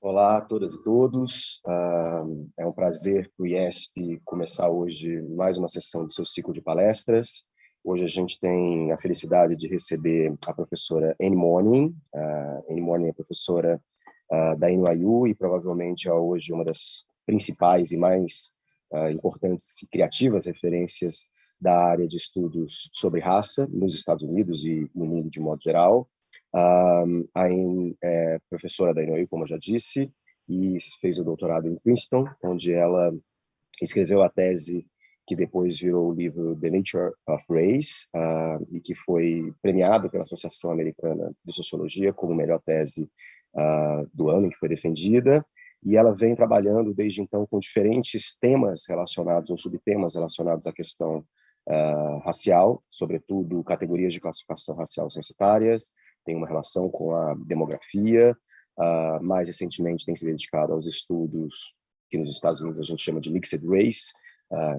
Olá a todas e todos. É um prazer para o IESP começar hoje mais uma sessão do seu ciclo de palestras. Hoje a gente tem a felicidade de receber a professora Milani. Milani é professora da NYU e provavelmente é hoje uma das principais e mais importantes e criativas referências da área de estudos sobre raça nos Estados Unidos e no mundo de modo geral. A Ayn é professora da NYU, como eu já disse, e fez o doutorado em Princeton, onde ela escreveu a tese que depois virou o livro The Nature of Race, e que foi premiado pela Associação Americana de Sociologia como melhor tese do ano, que foi defendida. E ela vem trabalhando desde então com diferentes temas relacionados, ou subtemas relacionados à questão racial, sobretudo categorias de classificação racial censitárias, tem uma relação com a demografia, mais recentemente tem se dedicado aos estudos que nos Estados Unidos a gente chama de Mixed Race,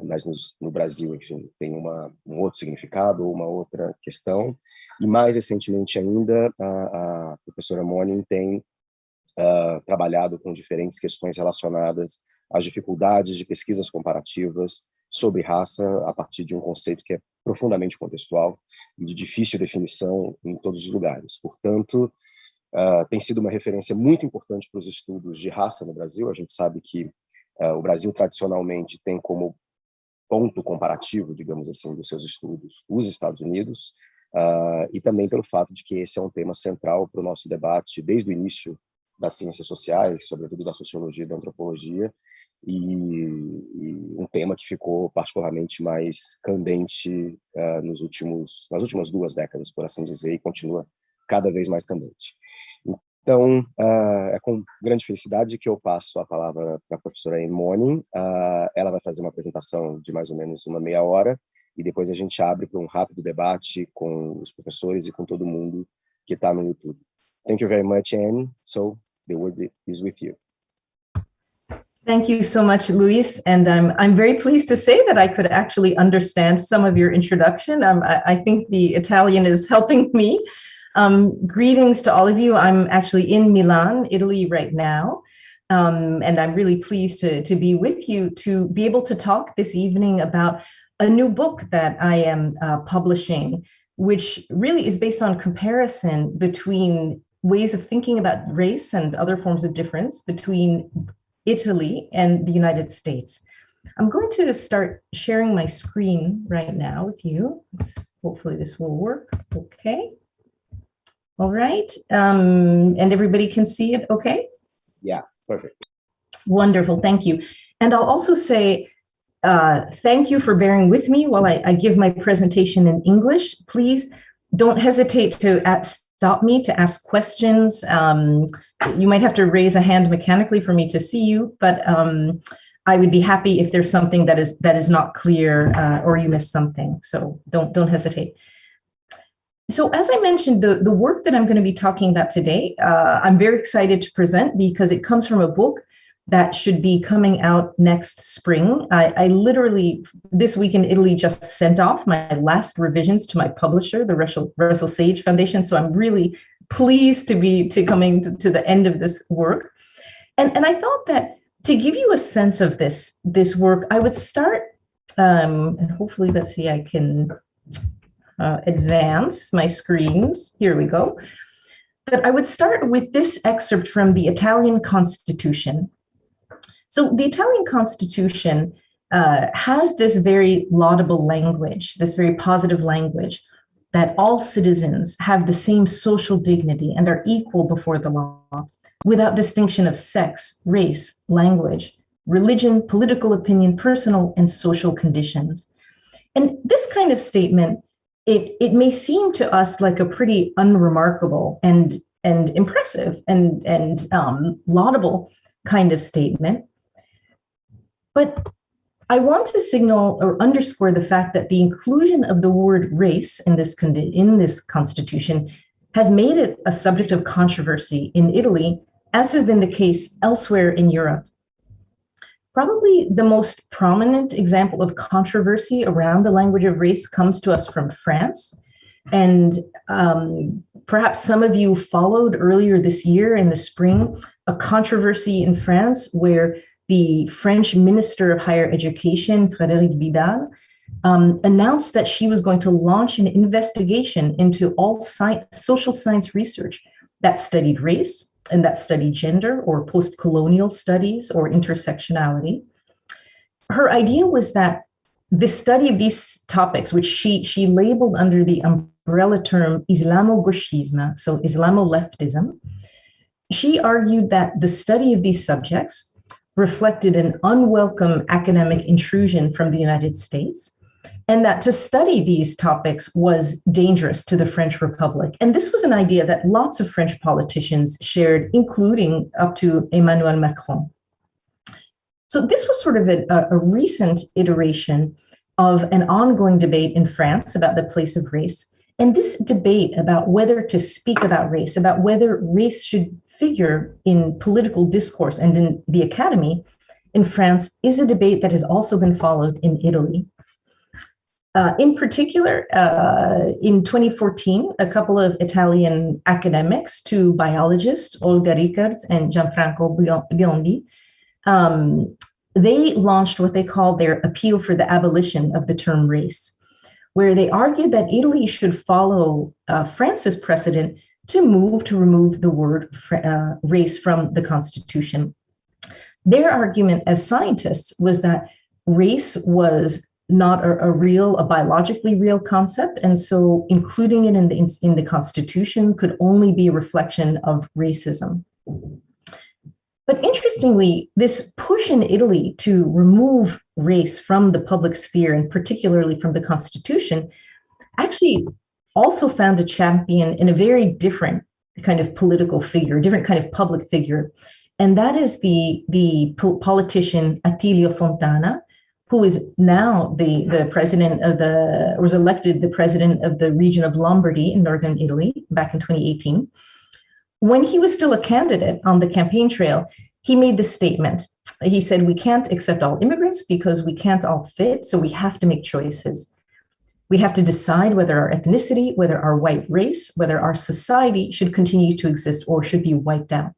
mas no Brasil, enfim, tem um outro significado ou uma outra questão. E mais recentemente ainda, a professora Milani tem trabalhado com diferentes questões relacionadas às dificuldades de pesquisas comparativas sobre raça a partir de um conceito que é profundamente contextual e de difícil definição em todos os lugares. Portanto, tem sido uma referência muito importante para os estudos de raça no Brasil. A gente sabe que o Brasil tradicionalmente tem como ponto comparativo, digamos assim, dos seus estudos os Estados Unidos, e também pelo fato de que esse é um tema central para o nosso debate desde o início das ciências sociais, sobretudo da sociologia e da antropologia, e um tema que ficou particularmente mais candente nas últimas 2 décadas, por assim dizer, e continua cada vez mais candente. Então, é com grande felicidade que eu passo a palavra para a professora Milani. Ela vai fazer uma apresentação de mais ou menos uma meia hora, e depois a gente abre para um rápido debate com os professores e com todo mundo que está no YouTube. Thank you very much, Anne. So, the word is with you. Thank you so much, Luis, and I'm very pleased to say that I could actually understand some of your introduction. I think the Italian is helping me. Greetings to all of you. I'm actually in Milan, Italy right now, and I'm really pleased to be with you to be able to talk this evening about a new book that I am publishing, which really is based on comparison between ways of thinking about race and other forms of difference between Italy and the United States. I'm going to start sharing my screen right now with you. Hopefully this will work. Okay. All right. And everybody can see it okay? Yeah, perfect. Wonderful. Thank you. And I'll also say thank you for bearing with me while I give my presentation in English. Please don't hesitate to stop me to ask questions. You might have to raise a hand mechanically for me to see you, but I would be happy if there's something that is not clear or you missed something. So don't hesitate. So as I mentioned, the work that I'm going to be talking about today, I'm very excited to present because it comes from a book that should be coming out next spring. I literally, this week in Italy, just sent off my last revisions to my publisher, the Russell Sage Foundation. So I'm really pleased to be coming to the end of this work. And I thought that to give you a sense of this work, I would start, and hopefully, let's see, I can advance my screens. Here we go. That I would start with this excerpt from the Italian Constitution. So the Italian Constitution has this very laudable language, this very positive language, that all citizens have the same social dignity and are equal before the law, without distinction of sex, race, language, religion, political opinion, personal and social conditions. And this kind of statement, it may seem to us like a pretty unremarkable and impressive and laudable kind of statement. But I want to signal or underscore the fact that the inclusion of the word race in this constitution has made it a subject of controversy in Italy, as has been the case elsewhere in Europe. Probably the most prominent example of controversy around the language of race comes to us from France. And Perhaps some of you followed earlier this year in the spring a controversy in France where the French Minister of Higher Education, Frédérique Vidal, announced that she was going to launch an investigation into all social science research that studied race and that studied gender or post-colonial studies or intersectionality. Her idea was that the study of these topics, which she labeled under the umbrella term Islamo-gauchisme, so Islamo-leftism, she argued that the study of these subjects reflected an unwelcome academic intrusion from the United States, and that to study these topics was dangerous to the French Republic. And this was an idea that lots of French politicians shared, including up to Emmanuel Macron. So this was sort of a recent iteration of an ongoing debate in France about the place of race. And this debate about whether to speak about race, about whether race should figure in political discourse and in the academy in France, is a debate that has also been followed in Italy. In particular, in 2014, a couple of Italian academics, two biologists, Olga Riccards and Gianfranco Biondi, they launched what they called their appeal for the abolition of the term race, where they argued that Italy should follow France's precedent to remove the word race from the Constitution. Their argument as scientists was that race was not a biologically real concept, and so including it in the Constitution could only be a reflection of racism. But interestingly, this push in Italy to remove race from the public sphere, and particularly from the Constitution, actually also found a champion in a very different kind of political figure, different kind of public figure, and that is the politician Attilio Fontana, who is now the president of was elected the president of the region of Lombardy in northern Italy back in 2018. When he was still a candidate on the campaign trail, he made this statement. He said, "We can't accept all immigrants because we can't all fit, so we have to make choices. We have to decide whether our ethnicity, whether our white race, whether our society should continue to exist or should be wiped out."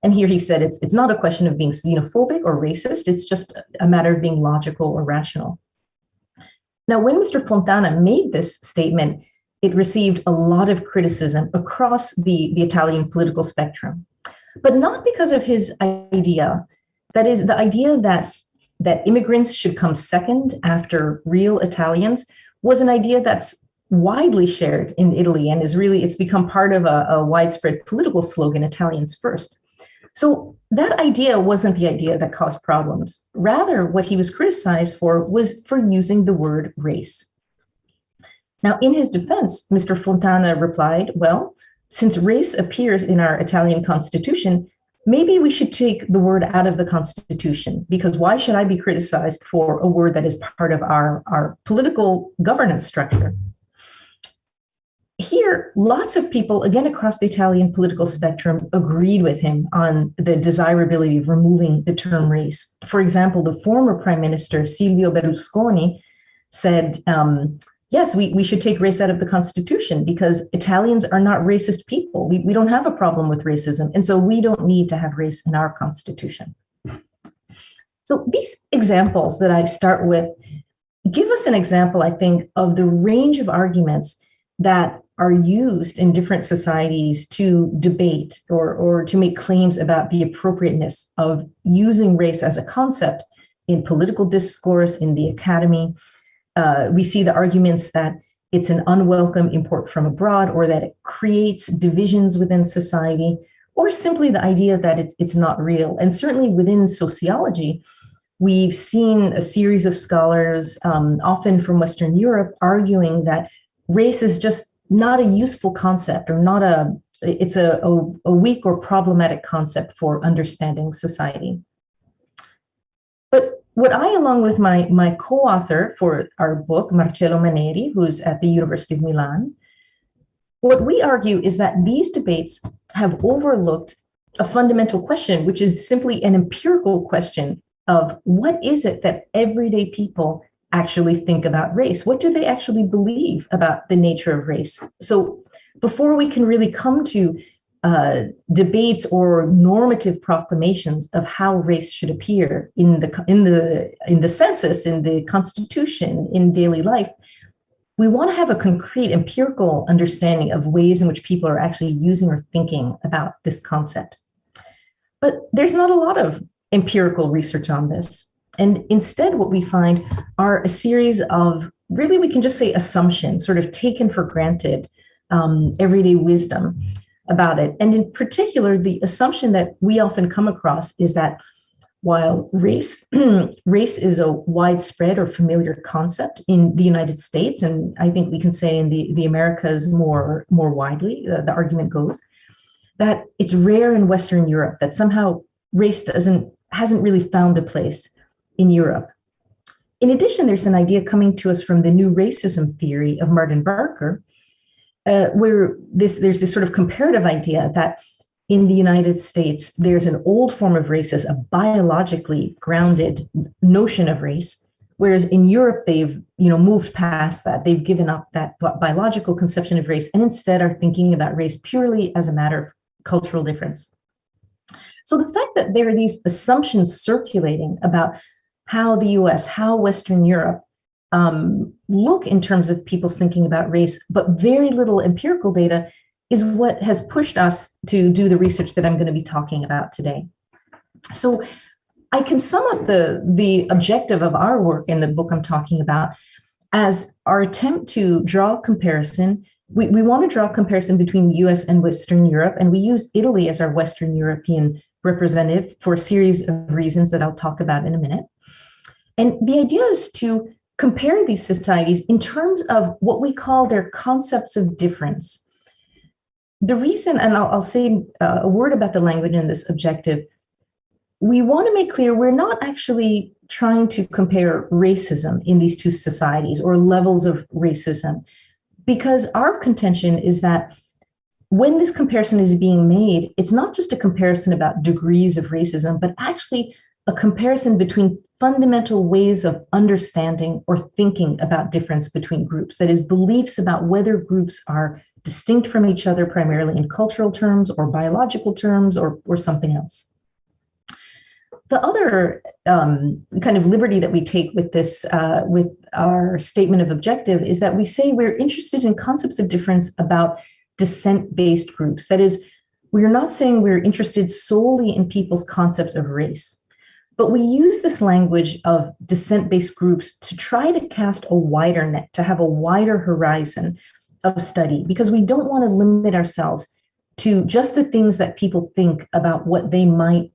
And here he said, it's not a question of being xenophobic or racist, it's just a matter of being logical or rational. Now, when Mr. Fontana made this statement, it received a lot of criticism across the Italian political spectrum, but not because of his idea. That is, the idea that immigrants should come second after real Italians was an idea that's widely shared in Italy and it's become part of a widespread political slogan, Italians first. So that idea wasn't the idea that caused problems. Rather, what he was criticized for was for using the word race. Now, in his defense, Mr. Fontana replied, well, since race appears in our Italian constitution, maybe we should take the word out of the constitution, because why should I be criticized for a word that is part of our political governance structure? Here, lots of people, again, across the Italian political spectrum, agreed with him on the desirability of removing the term race. For example, the former Prime Minister, Silvio Berlusconi, said, yes, we should take race out of the Constitution because Italians are not racist people. We don't have a problem with racism, and so we don't need to have race in our Constitution. So these examples that I start with give us an example, I think, of the range of arguments that are used in different societies to debate or to make claims about the appropriateness of using race as a concept in political discourse, in the academy. We see the arguments that it's an unwelcome import from abroad, or that it creates divisions within society, or simply the idea that it's not real. And certainly within sociology, we've seen a series of scholars, often from Western Europe, arguing that race is just not a useful concept, or it's a weak or problematic concept for understanding society. But what I, along with my co-author for our book, Marcello Maneri, who's at the University of Milan, what we argue is that these debates have overlooked a fundamental question, which is simply an empirical question of what is it that everyday people actually think about race? What do they actually believe about the nature of race? So before we can really come to debates or normative proclamations of how race should appear in the census, in the Constitution, in daily life, we want to have a concrete empirical understanding of ways in which people are actually using or thinking about this concept. But there's not a lot of empirical research on this. And instead, what we find are a series of, really, we can just say assumptions, sort of taken for granted, everyday wisdom about it. And in particular, the assumption that we often come across is that while race is a widespread or familiar concept in the United States, and I think we can say in the Americas more widely, the argument goes, that it's rare in Western Europe, that somehow race hasn't really found a place in Europe. In addition, there's an idea coming to us from the new racism theory of Martin Barker, where there's this sort of comparative idea that in the United States, there's an old form of race as a biologically grounded notion of race, whereas in Europe, they've moved past that. They've given up that biological conception of race and instead are thinking about race purely as a matter of cultural difference. So the fact that there are these assumptions circulating about how the US, how Western Europe look in terms of people's thinking about race, but very little empirical data, is what has pushed us to do the research that I'm going to be talking about today. So I can sum up the objective of our work in the book I'm talking about as our attempt to draw a comparison. We want to draw a comparison between US and Western Europe, and we use Italy as our Western European representative for a series of reasons that I'll talk about in a minute. And the idea is to compare these societies in terms of what we call their concepts of difference. The reason, and I'll say a word about the language in this objective, we want to make clear we're not actually trying to compare racism in these two societies or levels of racism, because our contention is that when this comparison is being made, it's not just a comparison about degrees of racism, but actually a comparison between fundamental ways of understanding or thinking about difference between groups. That is, beliefs about whether groups are distinct from each other primarily in cultural terms or biological terms or something else. The other kind of liberty that we take with this, with our statement of objective, is that we say we're interested in concepts of difference about descent-based groups. That is, we're not saying we're interested solely in people's concepts of race, but we use this language of descent-based groups to try to cast a wider net, to have a wider horizon of study, because we don't want to limit ourselves to just the things that people think about what they might.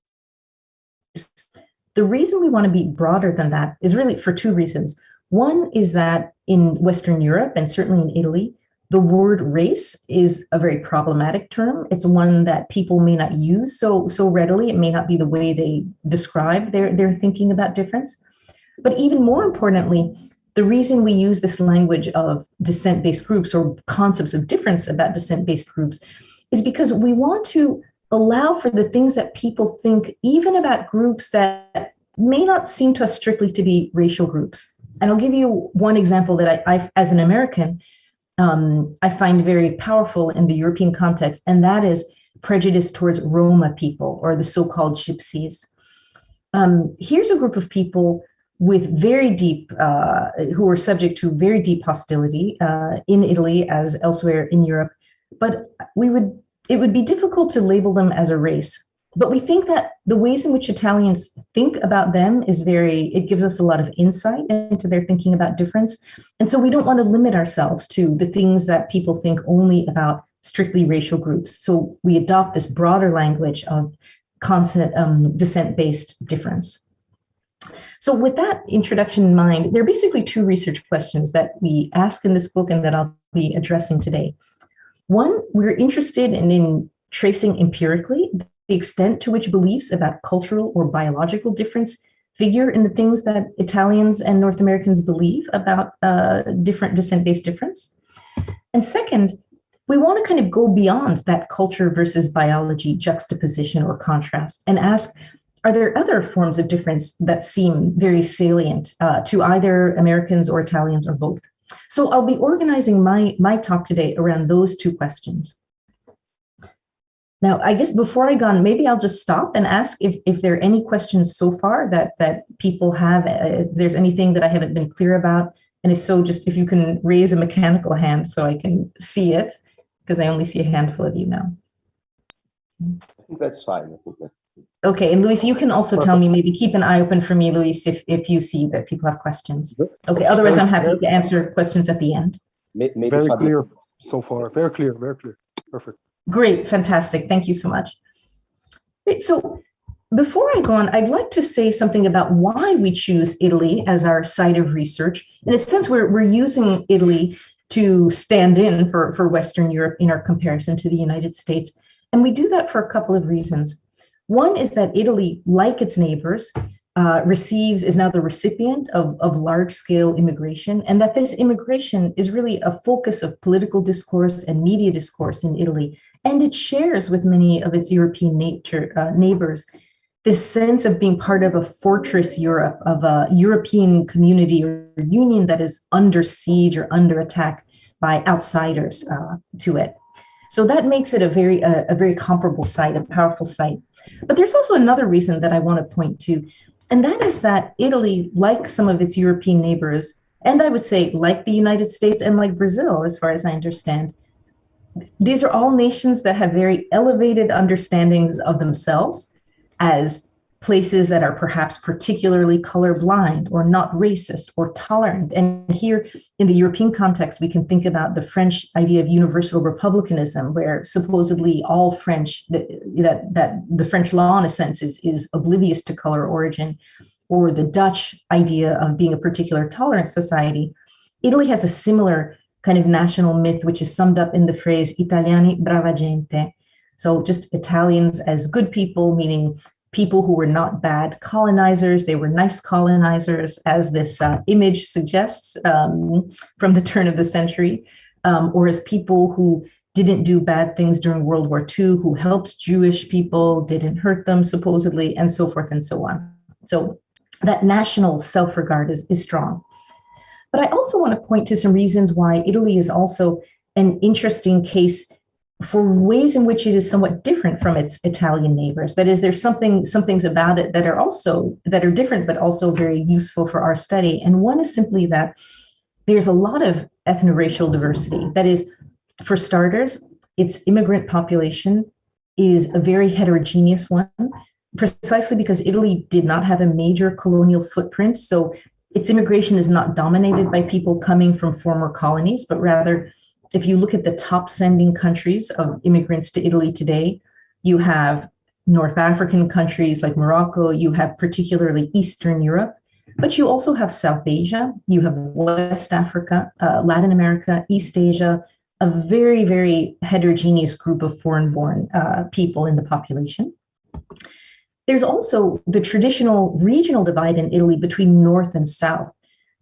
The reason we want to be broader than that is really for two reasons. One is that in Western Europe, and certainly in Italy, the word race is a very problematic term. It's one that people may not use so readily. It may not be the way they describe their thinking about difference. But even more importantly, the reason we use this language of descent-based groups or concepts of difference about descent-based groups is because we want to allow for the things that people think even about groups that may not seem to us strictly to be racial groups. And I'll give you one example that I as an American, I find very powerful in the European context, and that is prejudice towards Roma people or the so-called gypsies. Here's a group of people with very deep, who are subject to very deep hostility in Italy as elsewhere in Europe. But it would be difficult to label them as a race. But we think that the ways in which Italians think about them it gives us a lot of insight into their thinking about difference. And so we don't want to limit ourselves to the things that people think only about strictly racial groups. So we adopt this broader language of descent-based difference. So with that introduction in mind, there are basically two research questions that we ask in this book and that I'll be addressing today. One, we're interested in tracing empirically the extent to which beliefs about cultural or biological difference figure in the things that Italians and North Americans believe about different descent-based difference. And second, we want to kind of go beyond that culture versus biology juxtaposition or contrast and ask, are there other forms of difference that seem very salient to either Americans or Italians or both? So I'll be organizing my talk today around those two questions. Now, I guess before I go on, maybe I'll just stop and ask if there are any questions so far that people have, if there's anything that I haven't been clear about. And if so, just if you can raise a mechanical hand so I can see it, because I only see a handful of you now. I think that's fine. Okay, and Luis, you can also tell me, maybe keep an eye open for me, Luis, if you see that people have questions. Okay, otherwise I'm happy to answer questions at the end. Maybe very clear so far, very clear, perfect. Great, fantastic, thank you so much. Great, so before I go on, I'd like to say something about why we choose Italy as our site of research. In a sense, we're using Italy to stand in for Western Europe in our comparison to the United States. And we do that for a couple of reasons. One is that Italy, like its neighbors, is now the recipient of large-scale immigration, and that this immigration is really a focus of political discourse and media discourse in Italy. And it shares with many of its European neighbors this sense of being part of a fortress Europe, of a European community or union that is under siege or under attack by outsiders to it. So that makes it a very comparable site, a powerful site. But there's also another reason that I want to point to, and that is that Italy, like some of its European neighbors, and I would say like the United States and like Brazil, as far as I understand, these are all nations that have very elevated understandings of themselves as places that are perhaps particularly colorblind or not racist or tolerant. And here in the European context, we can think about the French idea of universal republicanism, where supposedly all French, that the French law in a sense is oblivious to color origin, or the Dutch idea of being a particular tolerant society. Italy has a similar kind of national myth, which is summed up in the phrase Italiani brava gente. So just Italians as good people, meaning people who were not bad colonizers, they were nice colonizers, as this image suggests from the turn of the century, or as people who didn't do bad things during World War II, who helped Jewish people, didn't hurt them supposedly, and so forth and so on. So that national self-regard is strong. But I also want to point to some reasons why Italy is also an interesting case for ways in which it is somewhat different from its Italian neighbors. That is, there's some things about it that are different, but also very useful for our study. And one is simply that there's a lot of ethno-racial diversity. That is, for starters, its immigrant population is a very heterogeneous one, precisely because Italy did not have a major colonial footprint. So its immigration is not dominated by people coming from former colonies, but rather, if you look at the top sending countries of immigrants to Italy today, you have North African countries like Morocco, you have particularly Eastern Europe, but you also have South Asia, you have West Africa, Latin America, East Asia, a very, very heterogeneous group of foreign-born people in the population. There's also the traditional regional divide in Italy between North and South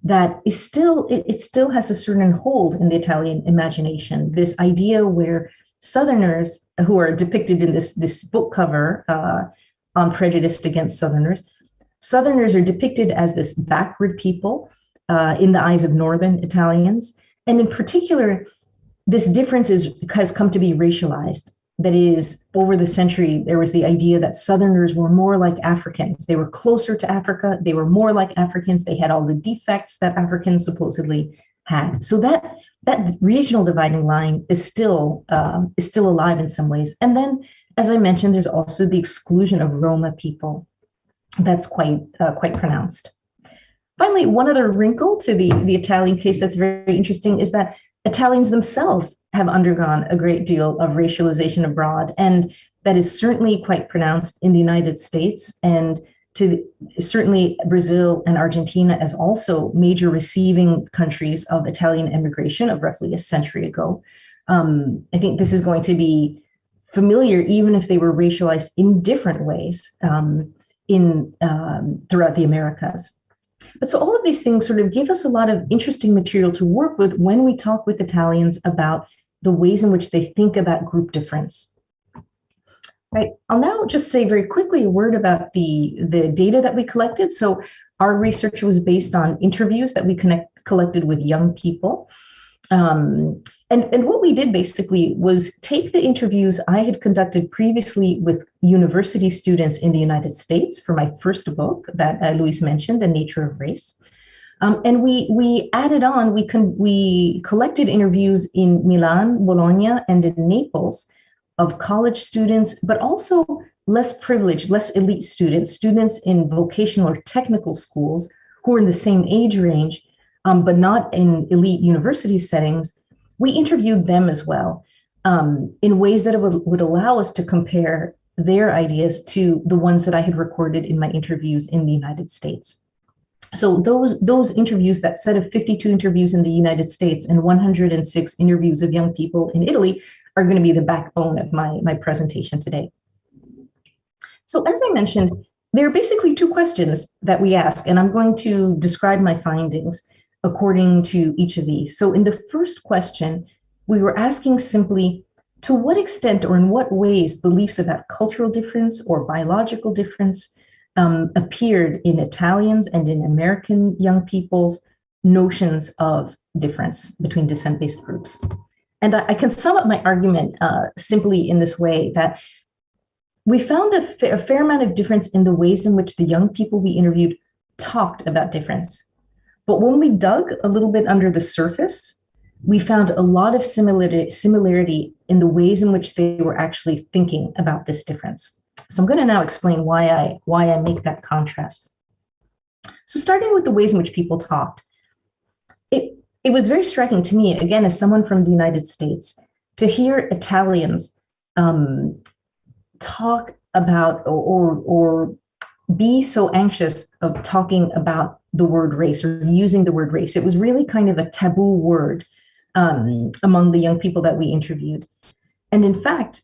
that is still, it still has a certain hold in the Italian imagination. This idea where Southerners, who are depicted in this book cover on Prejudice Against Southerners are depicted as this backward people in the eyes of Northern Italians. And in particular, this difference has come to be racialized. That is, over the century, there was the idea that Southerners were more like Africans. They were closer to Africa. They were more like Africans. They had all the defects that Africans supposedly had. So that regional dividing line is still alive in some ways. And then, as I mentioned, there's also the exclusion of Roma people. That's quite pronounced. Finally, one other wrinkle to the Italian case that's very interesting is that Italians themselves have undergone a great deal of racialization abroad, and that is certainly quite pronounced in the United States, and certainly Brazil and Argentina as also major receiving countries of Italian immigration of roughly a century ago. I think this is going to be familiar even if they were racialized in different ways throughout the Americas. But so all of these things sort of give us a lot of interesting material to work with when we talk with Italians about the ways in which they think about group difference. Right. I'll now just say very quickly a word about the data that we collected. So our research was based on interviews that we collected with young people. And what we did basically was take the interviews I had conducted previously with university students in the United States for my first book that Luis mentioned, The Nature of Race. And we added on, we collected interviews in Milan, Bologna, and in Naples of college students, but also less privileged, less elite students in vocational or technical schools who are in the same age range, but not in elite university settings. We interviewed them as well in ways that would allow us to compare their ideas to the ones that I had recorded in my interviews in the United States. So those interviews, that set of 52 interviews in the United States and 106 interviews of young people in Italy, are going to be the backbone of my presentation today. So as I mentioned, there are basically two questions that we ask, and I'm going to describe my findings according to each of these. So in the first question, we were asking simply, to what extent or in what ways beliefs about cultural difference or biological difference appeared in Italians and in American young people's notions of difference between descent-based groups. And I can sum up my argument simply in this way, that we found a fair amount of difference in the ways in which the young people we interviewed talked about difference. But when we dug a little bit under the surface, we found a lot of similarity in the ways in which they were actually thinking about this difference. So I'm going to now explain why I make that contrast. So starting with the ways in which people talked, it was very striking to me, again, as someone from the United States, to hear Italians talk about or be so anxious of talking about the word race or using the word race. It was really kind of a taboo word among the young people that we interviewed. And in fact,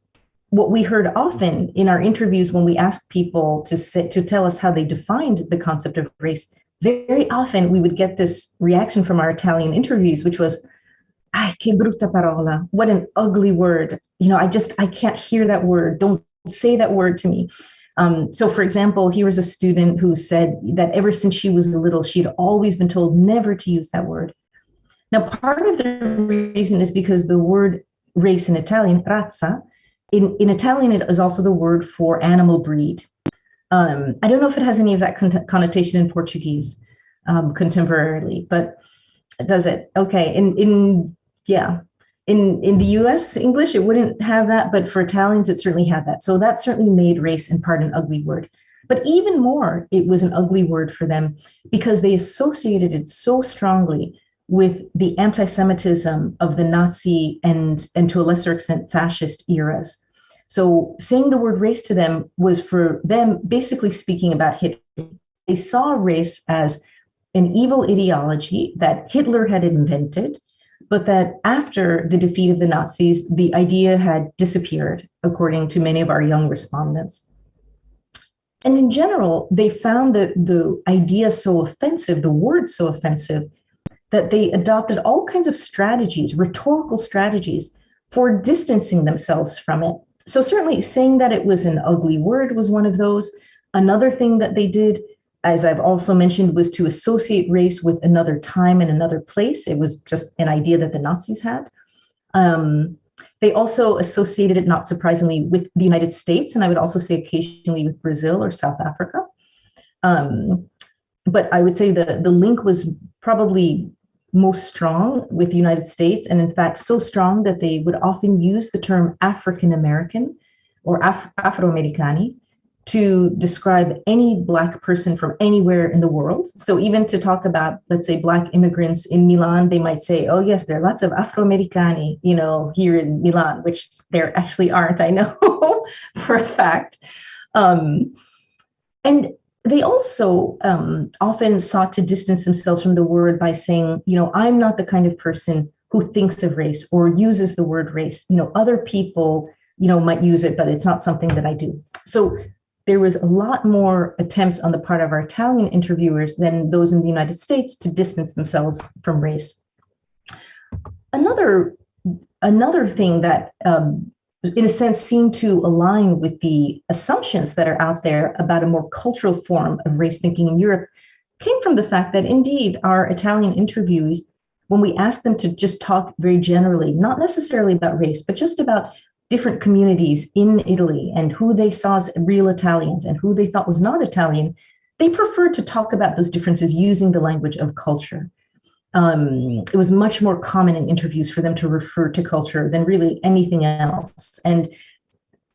what we heard often in our interviews when we asked people to tell us how they defined the concept of race, very often we would get this reaction from our Italian interviews, which was, "Ay, che brutta parola, what an ugly word. You know, I can't hear that word. Don't say that word to me." So for example, here was a student who said that ever since she was little, she had always been told never to use that word. Now, part of the reason is because the word race in Italian, razza, in Italian, it is also the word for animal breed. I don't know if it has any of that connotation in Portuguese contemporarily, but does it? Okay, in the US English, it wouldn't have that, but for Italians, it certainly had that. So that certainly made race in part an ugly word. But even more, it was an ugly word for them because they associated it so strongly with the anti-Semitism of the Nazi and to a lesser extent, fascist eras. So saying the word race to them was for them basically speaking about Hitler. They saw race as an evil ideology that Hitler had invented, but that after the defeat of the Nazis, the idea had disappeared, according to many of our young respondents. And in general, they found the idea so offensive, the word so offensive, that they adopted all kinds of strategies, rhetorical strategies, for distancing themselves from it. So certainly saying that it was an ugly word was one of those. Another thing that they did, as I've also mentioned, was to associate race with another time and another place. It was just an idea that the Nazis had. They also associated it, not surprisingly, with the United States, and I would also say occasionally with Brazil or South Africa. But I would say the link was probably most strong with the United States, and in fact, so strong that they would often use the term African American or Afro-Americani to describe any Black person from anywhere in the world. So even to talk about, let's say, Black immigrants in Milan, they might say, oh yes, there are lots of Afro-Americani, here in Milan, which there actually aren't, I know for a fact. And they also often sought to distance themselves from the word by saying, I'm not the kind of person who thinks of race or uses the word race. Other people, might use it, but it's not something that I do. So there was a lot more attempts on the part of our Italian interviewers than those in the United States to distance themselves from race. Another thing that in a sense, seem to align with the assumptions that are out there about a more cultural form of race thinking in Europe came from the fact that indeed our Italian interviewees, when we asked them to just talk very generally, not necessarily about race, but just about different communities in Italy and who they saw as real Italians and who they thought was not Italian, they preferred to talk about those differences using the language of culture. It was much more common in interviews for them to refer to culture than really anything else. And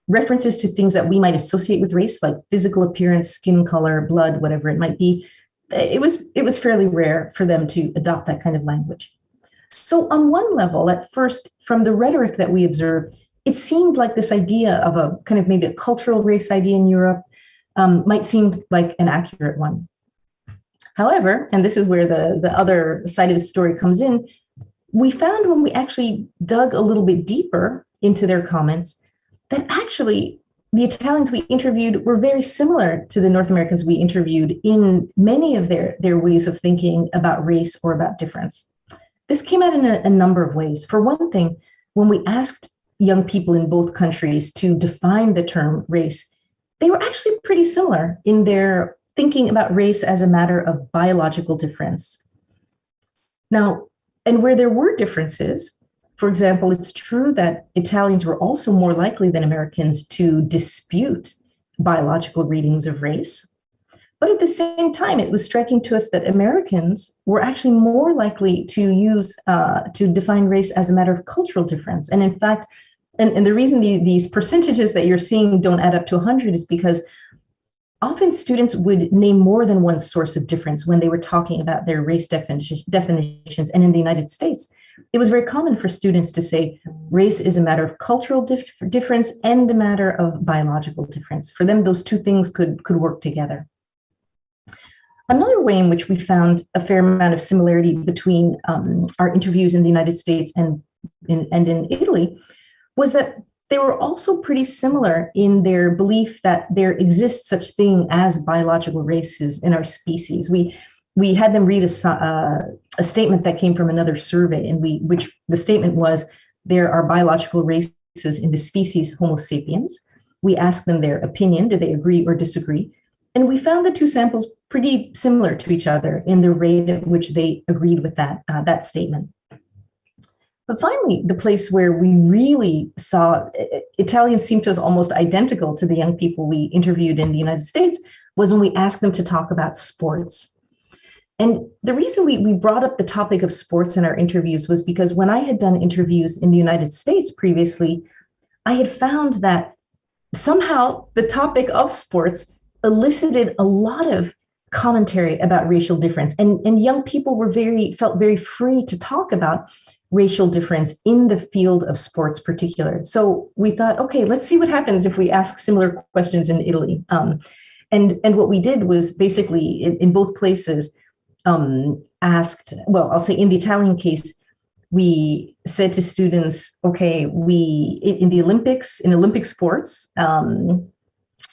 references to things that we might associate with race, like physical appearance, skin color, blood, whatever it might be, it was fairly rare for them to adopt that kind of language. So on one level, at first, from the rhetoric that we observed, it seemed like this idea of a kind of maybe a cultural race idea in Europe might seem like an accurate one. However, and this is where the other side of the story comes in, we found when we actually dug a little bit deeper into their comments that actually the Italians we interviewed were very similar to the North Americans we interviewed in many of their ways of thinking about race or about difference. This came out in a number of ways. For one thing, when we asked young people in both countries to define the term race, they were actually pretty similar in their thinking about race as a matter of biological difference. Now, and where there were differences, for example, it's true that Italians were also more likely than Americans to dispute biological readings of race. But at the same time, it was striking to us that Americans were actually more likely to define race as a matter of cultural difference. And in fact, and the reason these percentages that you're seeing don't add up to 100 is because often students would name more than one source of difference when they were talking about their race definitions. And in the United States, it was very common for students to say race is a matter of cultural difference and a matter of biological difference. For them, those two things could work together. Another way in which we found a fair amount of similarity between our interviews in the United States and in Italy was that they were also pretty similar in their belief that there exists such thing as biological races in our species. We had them read a statement that came from another survey, and which the statement was, there are biological races in the species Homo sapiens. We asked them their opinion, did they agree or disagree? And we found the two samples pretty similar to each other in the rate at which they agreed with that statement. But finally, the place where we really saw Italians seemed to us almost identical to the young people we interviewed in the United States was when we asked them to talk about sports. And the reason we brought up the topic of sports in our interviews was because when I had done interviews in the United States previously, I had found that somehow the topic of sports elicited a lot of commentary about racial difference. And young people felt very free to talk about racial difference in the field of sports particular. So we thought, okay, let's see what happens if we ask similar questions in Italy. And what we did was basically in both places asked, well, I'll say in the Italian case, we said to students, okay, in the Olympics, in Olympic sports,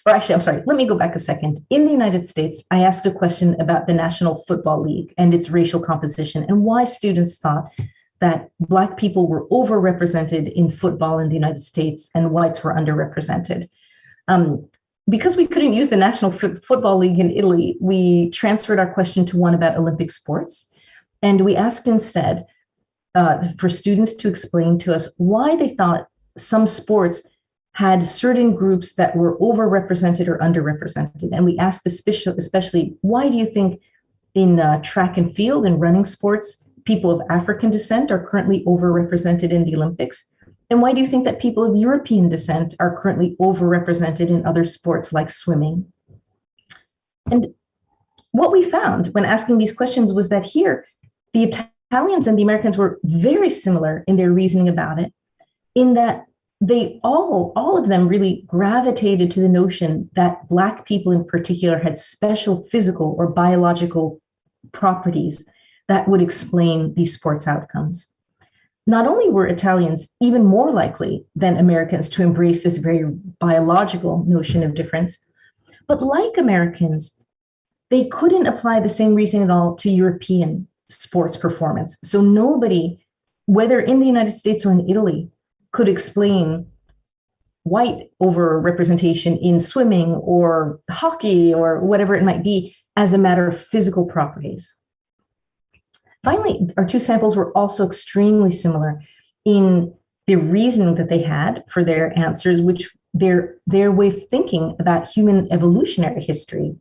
or actually, I'm sorry, let me go back a second. In the United States, I asked a question about the National Football League and its racial composition and why students thought that Black people were overrepresented in football in the United States and whites were underrepresented. Because we couldn't use the National Football League in Italy, we transferred our question to one about Olympic sports. And we asked instead for students to explain to us why they thought some sports had certain groups that were overrepresented or underrepresented. And we asked especially, why do you think in track and field and running sports, people of African descent are currently overrepresented in the Olympics? And why do you think that people of European descent are currently overrepresented in other sports like swimming? And what we found when asking these questions was that here, the Italians and the Americans were very similar in their reasoning about it, in that they all of them really gravitated to the notion that Black people in particular had special physical or biological properties that would explain these sports outcomes. Not only were Italians even more likely than Americans to embrace this very biological notion of difference, but like Americans, they couldn't apply the same reasoning at all to European sports performance. So nobody, whether in the United States or in Italy, could explain white overrepresentation in swimming or hockey or whatever it might be as a matter of physical properties. Finally, our two samples were also extremely similar in the reasoning that they had for their answers, which their way of thinking about human evolutionary history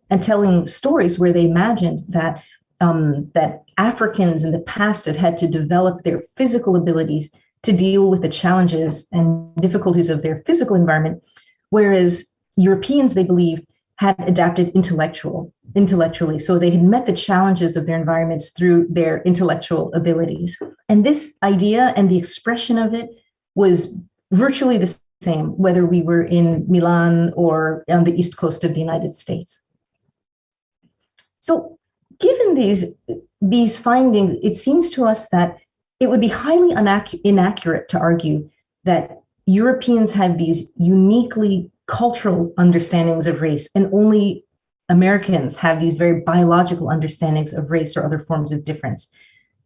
and telling stories where they imagined that that Africans in the past had to develop their physical abilities to deal with the challenges and difficulties of their physical environment, whereas Europeans, they believed, had adapted intellectually. So they had met the challenges of their environments through their intellectual abilities. And this idea and the expression of it was virtually the same, whether we were in Milan or on the East Coast of the United States. So given these findings, it seems to us that it would be highly inaccurate to argue that Europeans have these uniquely cultural understandings of race and only Americans have these very biological understandings of race or other forms of difference.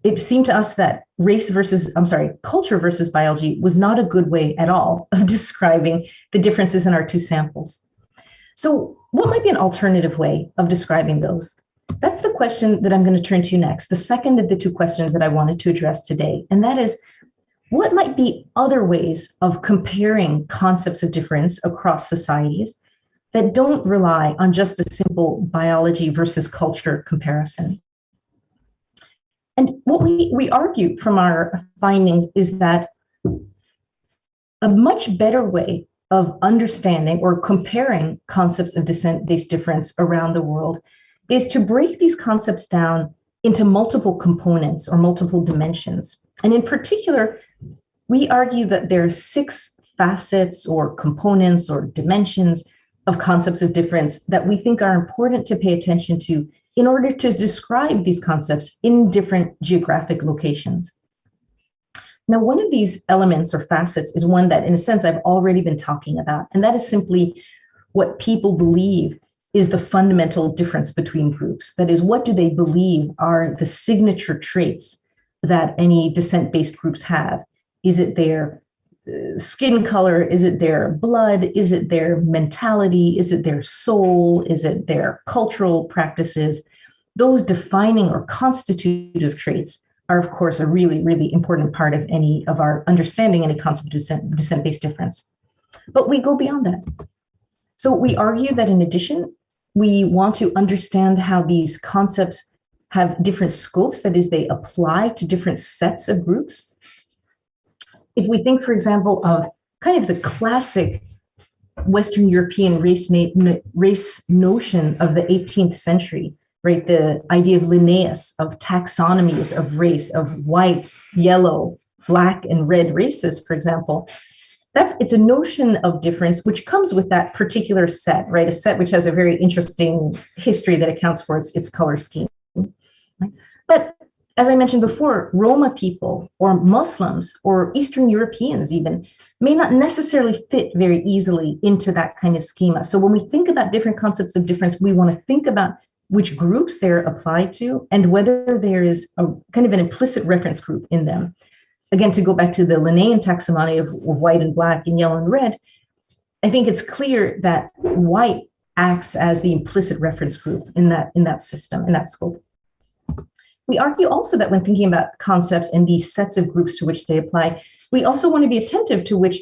It seemed to us that culture versus biology was not a good way at all of describing the differences in our two samples. So what might be an alternative way of describing those? That's the question that I'm going to turn to next, the second of the two questions that I wanted to address today. And that is, what might be other ways of comparing concepts of difference across societies that don't rely on just a simple biology versus culture comparison? And what we argue from our findings is that a much better way of understanding or comparing concepts of descent-based difference around the world is to break these concepts down into multiple components or multiple dimensions. And in particular, we argue that there are 6 facets or components or dimensions of concepts of difference that we think are important to pay attention to in order to describe these concepts in different geographic locations. Now, one of these elements or facets is one that, in a sense, I've already been talking about, and that is simply what people believe is the fundamental difference between groups. That is, what do they believe are the signature traits that any descent-based groups have? Is it their skin color? Is it their blood? Is it their mentality? Is it their soul? Is it their cultural practices? Those defining or constitutive traits are, of course, a really, really important part of any of our understanding any concept of descent-based difference. But we go beyond that. So we argue that in addition, we want to understand how these concepts have different scopes, that is, they apply to different sets of groups. If we think, for example, of kind of the classic Western European race notion of the 18th century, right? The idea of Linnaeus, of taxonomies of race, of white, yellow, black, and red races, for example. It's a notion of difference which comes with that particular set, right? A set which has a very interesting history that accounts for its color scheme. Right? But as I mentioned before, Roma people or Muslims or Eastern Europeans even may not necessarily fit very easily into that kind of schema. So when we think about different concepts of difference, we want to think about which groups they're applied to and whether there is a kind of an implicit reference group in them. Again, to go back to the Linnaean taxonomy of white and black and yellow and red, I think it's clear that white acts as the implicit reference group in that system, in that scope. We argue also that when thinking about concepts and these sets of groups to which they apply, we also want to be attentive to which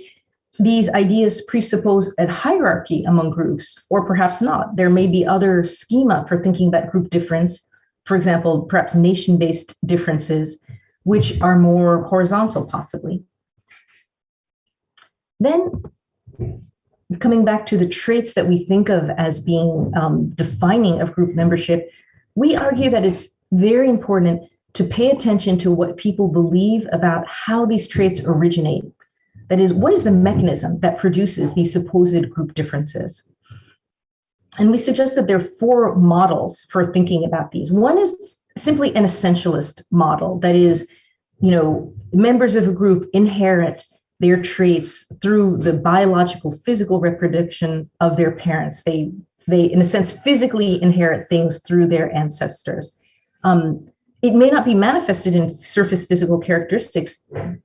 these ideas presuppose a hierarchy among groups, or perhaps not. There may be other schema for thinking about group difference, for example, perhaps nation-based differences, which are more horizontal, possibly. Then, coming back to the traits that we think of as being defining of group membership, we argue that it's very important to pay attention to what people believe about how these traits originate. That is, what is the mechanism that produces these supposed group differences? And we suggest that there are 4 models for thinking about these. One is simply an essentialist model. That is, members of a group inherit their traits through the biological, physical reproduction of their parents. They in a sense, physically inherit things through their ancestors. it may not be manifested in surface physical characteristics.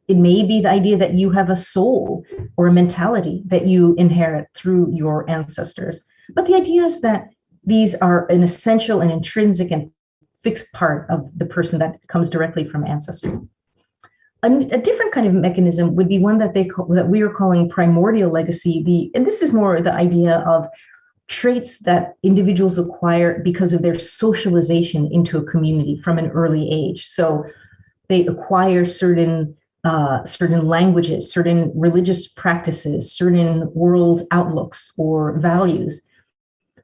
It may be the idea that you have a soul or a mentality that you inherit through your ancestors. But the idea is that these are an essential and intrinsic and fixed part of the person that comes directly from ancestry. A different kind of mechanism would be one that we are calling primordial legacy. And this is more the idea of traits that individuals acquire because of their socialization into a community from an early age. So they acquire certain languages, certain religious practices, certain world outlooks or values.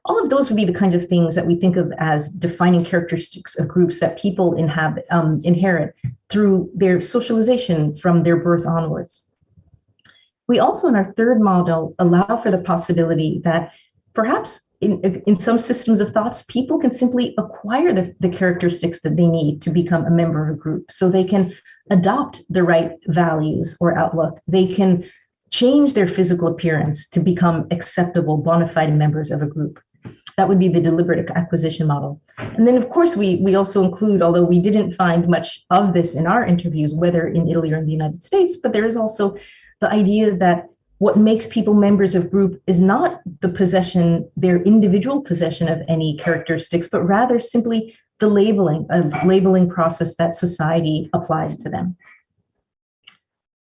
All of those would be the kinds of things that we think of as defining characteristics of groups that people inherit through their socialization from their birth onwards. We also, in our third model, allow for the possibility that perhaps in some systems of thoughts, people can simply acquire the characteristics that they need to become a member of a group. So they can adopt the right values or outlook. They can change their physical appearance to become acceptable, bona fide members of a group. That would be the deliberate acquisition model. And then, of course, we also include, although we didn't find much of this in our interviews, whether in Italy or in the United States, but there is also the idea that what makes people members of group is not the possession, their individual possession of any characteristics, but rather simply the labeling process that society applies to them.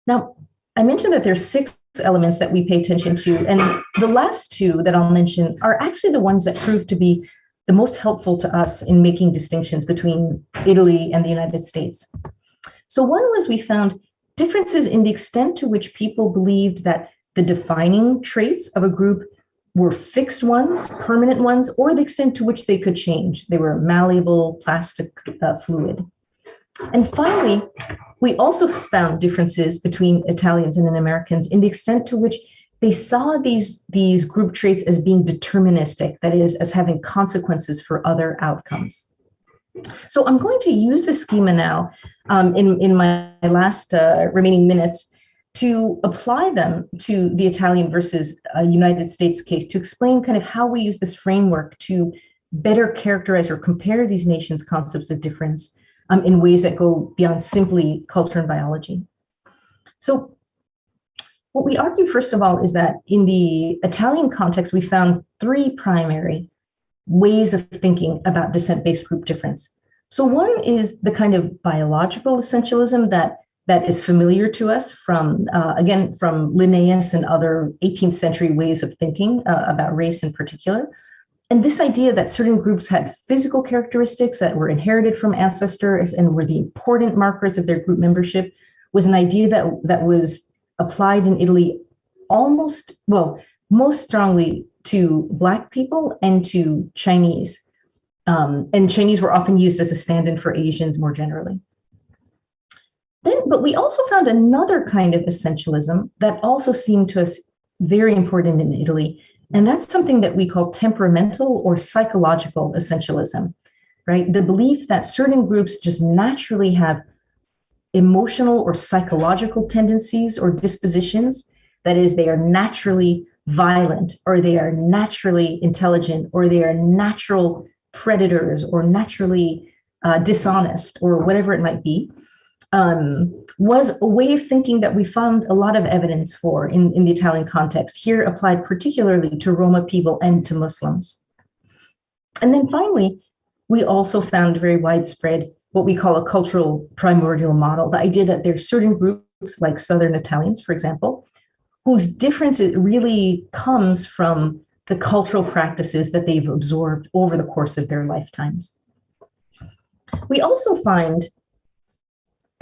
Now, I mentioned that there's 6 elements that we pay attention to, and the last 2 that I'll mention are actually the ones that prove to be the most helpful to us in making distinctions between Italy and the United States. So one was we found differences in the extent to which people believed that the defining traits of a group were fixed ones, permanent ones, or the extent to which they could change. They were malleable, plastic, fluid. And finally, we also found differences between Italians and Americans in the extent to which they saw these group traits as being deterministic, that is, as having consequences for other outcomes. So I'm going to use the schema now in my last remaining minutes to apply them to the Italian versus United States case to explain kind of how we use this framework to better characterize or compare these nations' concepts of difference in ways that go beyond simply culture and biology. So what we argue, first of all, is that in the Italian context, we found 3 primary ways of thinking about descent-based group difference. So one is the kind of biological essentialism that is familiar to us from, again, from Linnaeus and other 18th century ways of thinking about race in particular. And this idea that certain groups had physical characteristics that were inherited from ancestors and were the important markers of their group membership was an idea that was applied in Italy most strongly to Black people and to Chinese. And Chinese were often used as a stand-in for Asians more generally. But we also found another kind of essentialism that also seemed to us very important in Italy, and that's something that we call temperamental or psychological essentialism, right? The belief that certain groups just naturally have emotional or psychological tendencies or dispositions. That is, they are naturally violent, or they are naturally intelligent, or they are natural predators, or naturally dishonest, or whatever it might be. Was a way of thinking that we found a lot of evidence for in the Italian context, here applied particularly to Roma people and to Muslims. And then finally, we also found very widespread what we call a cultural primordial model, the idea that there are certain groups, like Southern Italians, for example, whose difference really comes from the cultural practices that they've absorbed over the course of their lifetimes. We also find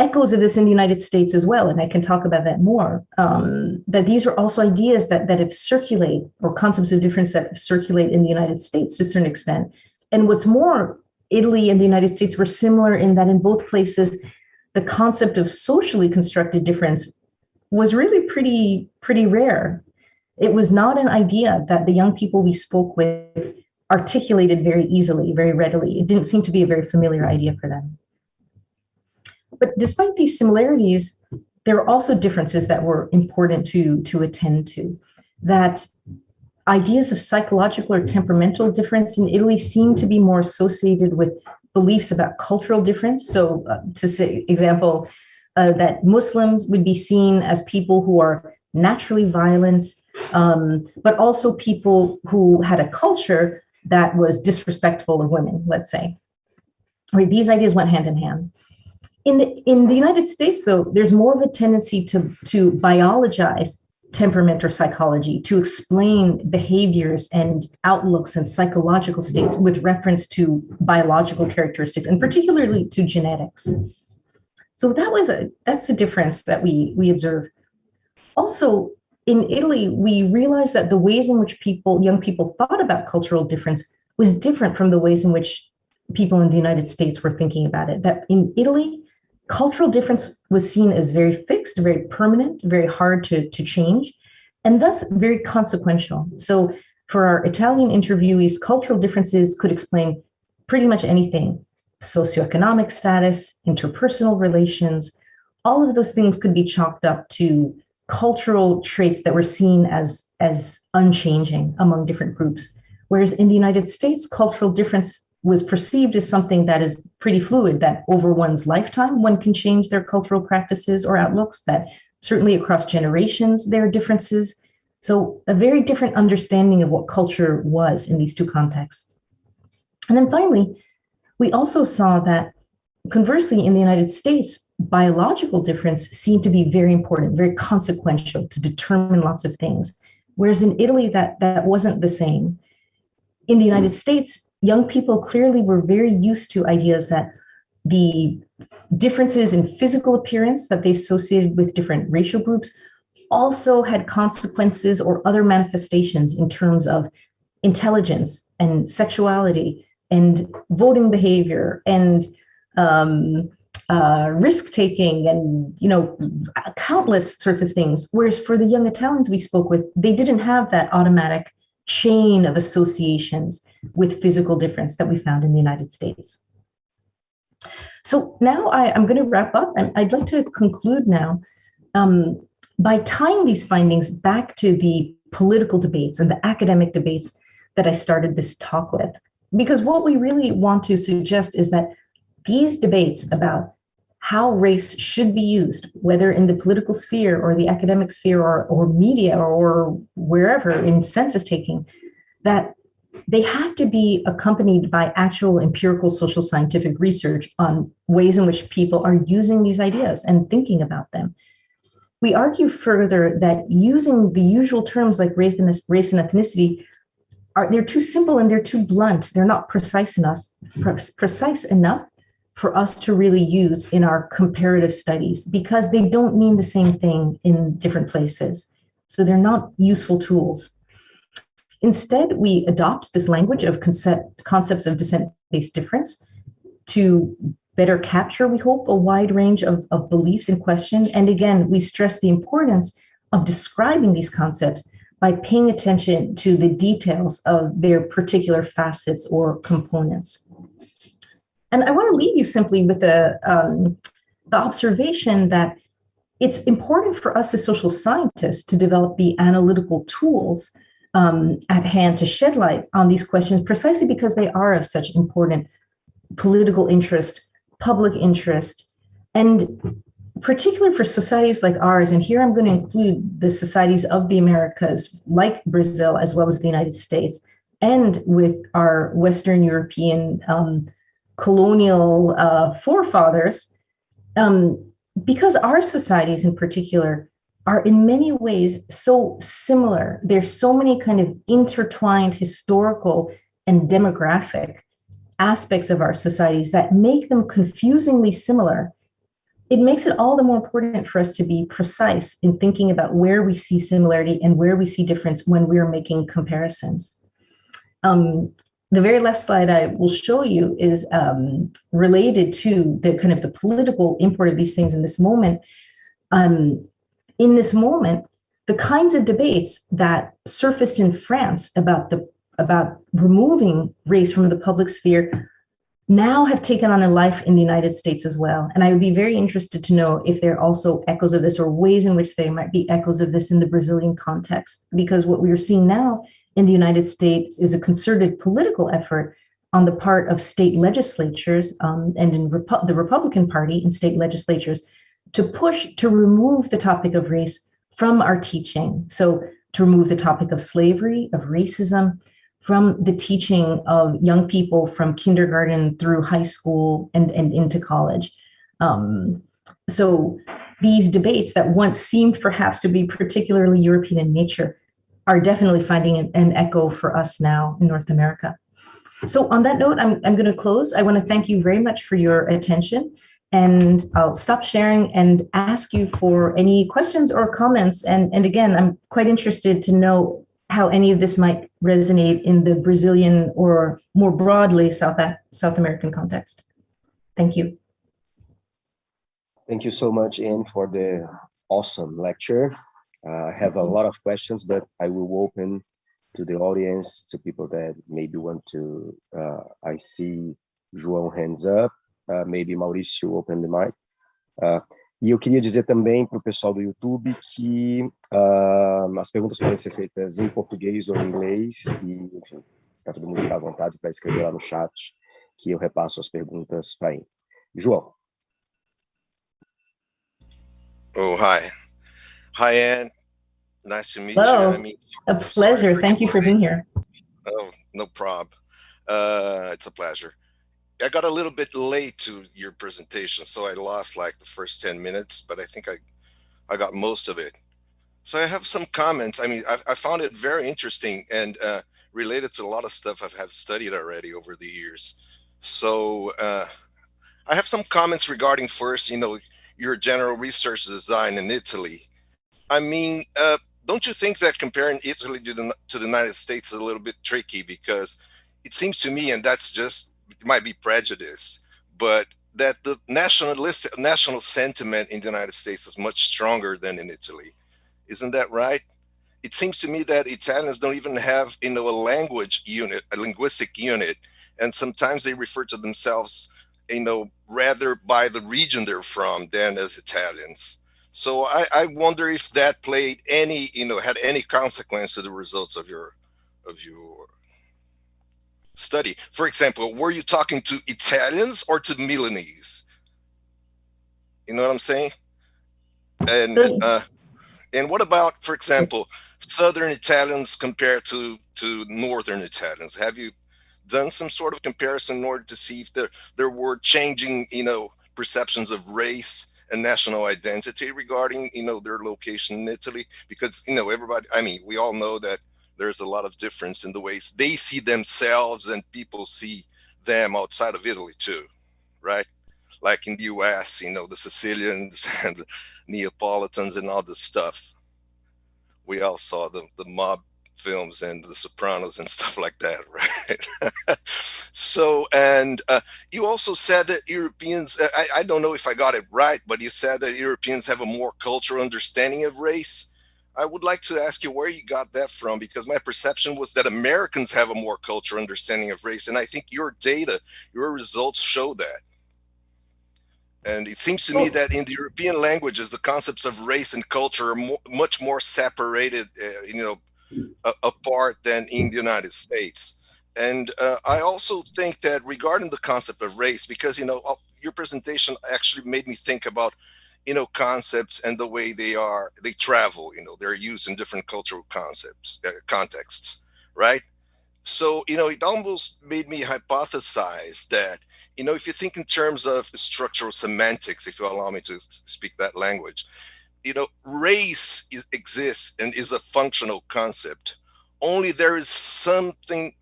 echoes of this in the United States as well, and I can talk about that more, that these are also ideas that have circulate, or concepts of difference that circulate in the United States to a certain extent. And what's more, Italy and the United States were similar in that in both places, the concept of socially constructed difference was really pretty rare. It was not an idea that the young people we spoke with articulated very easily, very readily. It didn't seem to be a very familiar idea for them. But despite these similarities, there are also differences that were important to attend to. That ideas of psychological or temperamental difference in Italy seem to be more associated with beliefs about cultural difference. So to say, example, that Muslims would be seen as people who are naturally violent, but also people who had a culture that was disrespectful of women, let's say. Right, these ideas went hand in hand. In the United States, though, there's more of a tendency to biologize temperament or psychology, to explain behaviors and outlooks and psychological states with reference to biological characteristics, and particularly to genetics. So that's a difference that we observe. Also, in Italy, we realized that the ways in which young people thought about cultural difference was different from the ways in which people in the United States were thinking about it. That in Italy, cultural difference was seen as very fixed, very permanent, very hard to change, and thus very consequential. So for our Italian interviewees, cultural differences could explain pretty much anything: socioeconomic status, interpersonal relations. All of those things could be chalked up to cultural traits that were seen as unchanging among different groups. Whereas in the United States, cultural difference was perceived as something that is pretty fluid, that over one's lifetime, one can change their cultural practices or outlooks, that certainly across generations, there are differences. So a very different understanding of what culture was in these two contexts. And then finally, we also saw that conversely, in the United States, biological difference seemed to be very important, very consequential to determine lots of things. Whereas in Italy, that wasn't the same. In the United States, young people clearly were very used to ideas that the differences in physical appearance that they associated with different racial groups also had consequences or other manifestations in terms of intelligence and sexuality and voting behavior and risk-taking and, countless sorts of things. Whereas for the young Italians we spoke with, they didn't have that automatic chain of associations with physical difference that we found in the United States. So now I'm going to wrap up, and I'd like to conclude now by tying these findings back to the political debates and the academic debates that I started this talk with. Because what we really want to suggest is that these debates about how race should be used, whether in the political sphere or the academic sphere or media or wherever in census taking, that they have to be accompanied by actual empirical social scientific research on ways in which people are using these ideas and thinking about them. We argue further that using the usual terms like race and ethnicity, they're too simple and they're too blunt. They're not precise enough for us to really use in our comparative studies because they don't mean the same thing in different places. So they're not useful tools. Instead, we adopt this language of concepts of descent-based difference to better capture, we hope, a wide range of beliefs in question. And again, we stress the importance of describing these concepts by paying attention to the details of their particular facets or components. And I want to leave you simply with the observation that it's important for us as social scientists to develop the analytical tools at hand to shed light on these questions, precisely because they are of such important political interest, public interest, and particularly for societies like ours. And here I'm going to include the societies of the Americas, like Brazil, as well as the United States, and with our Western European colonial forefathers, because our societies in particular are in many ways so similar. There's so many kind of intertwined historical and demographic aspects of our societies that make them confusingly similar. It makes it all the more important for us to be precise in thinking about where we see similarity and where we see difference when we're making comparisons. The very last slide I will show you is related to the kind of the political import of these things in this moment. In this moment, the kinds of debates that surfaced in France about removing race from the public sphere now have taken on a life in the United States as well. And I would be very interested to know if there are also echoes of this or ways in which there might be echoes of this in the Brazilian context, because what we are seeing now in the United States is a concerted political effort on the part of state legislatures and in the Republican Party in state legislatures to push to remove the topic of race from our teaching. So to remove the topic of slavery, of racism, from the teaching of young people from kindergarten through high school and into college. So these debates that once seemed perhaps to be particularly European in nature are definitely finding an echo for us now in North America. So on that note, I'm going to close. I want to thank you very much for your attention, and I'll stop sharing and ask you for any questions or comments. And again, I'm quite interested to know how any of this might resonate in the Brazilian or more broadly South American context. Thank you. Thank you so much, Anne, for the awesome lecture. I have a lot of questions, but I will open to the audience, to people that maybe want to, I see João hands up, maybe Maurício open the mic. E eu queria dizer também para o pessoal do YouTube que as perguntas podem ser feitas em português ou em inglês, e enfim, para todo mundo ficar à vontade para escrever lá no chat, que eu repasso as perguntas para ele. João. Oh, hi. Hi, Anne. Nice to meet Hello. you. I mean, A pleasure. Thank you for being here. Oh, no problem. It's a pleasure. I got a little bit late to your presentation, so I lost like the first 10 minutes, but I think I got most of it. So I have some comments. I mean, I found it very interesting and related to a lot of stuff I have studied already over the years. So I have some comments regarding first, your general research design in Italy. I mean, don't you think that comparing Italy to the United States is a little bit tricky? Because it seems to me, and that's just, it might be prejudice, but that the national sentiment in the United States is much stronger than in Italy. Isn't that right? It seems to me that Italians don't even have, a language unit, a linguistic unit, and sometimes they refer to themselves, rather by the region they're from than as Italians. So I wonder if that played any, had any consequence to the results of your study. For example, were you talking to Italians or to Milanese? You know what I'm saying? And what about, for example, Southern Italians compared to Northern Italians? Have you done some sort of comparison in order to see if there were changing, perceptions of race and national identity regarding, their location in Italy? Because, everybody, I mean, we all know that there's a lot of difference in the ways they see themselves and people see them outside of Italy too, right? Like in the US, the Sicilians and the Neapolitans and all this stuff. We all saw the mob films and the Sopranos and stuff like that, right? So, and you also said that Europeans, I don't know if I got it right, but you said that Europeans have a more cultural understanding of race. I would like to ask you where you got that from, because my perception was that Americans have a more cultural understanding of race. And I think your data, your results show that. And it seems to me that in the European languages, the concepts of race and culture are much more separated, apart than in the United States. And I also think that regarding the concept of race, because, your presentation actually made me think about, concepts and the way they travel, they're used in different cultural contexts, right? So, it almost made me hypothesize that, if you think in terms of structural semantics, if you allow me to speak that language, race exists and is a functional concept. Only there is something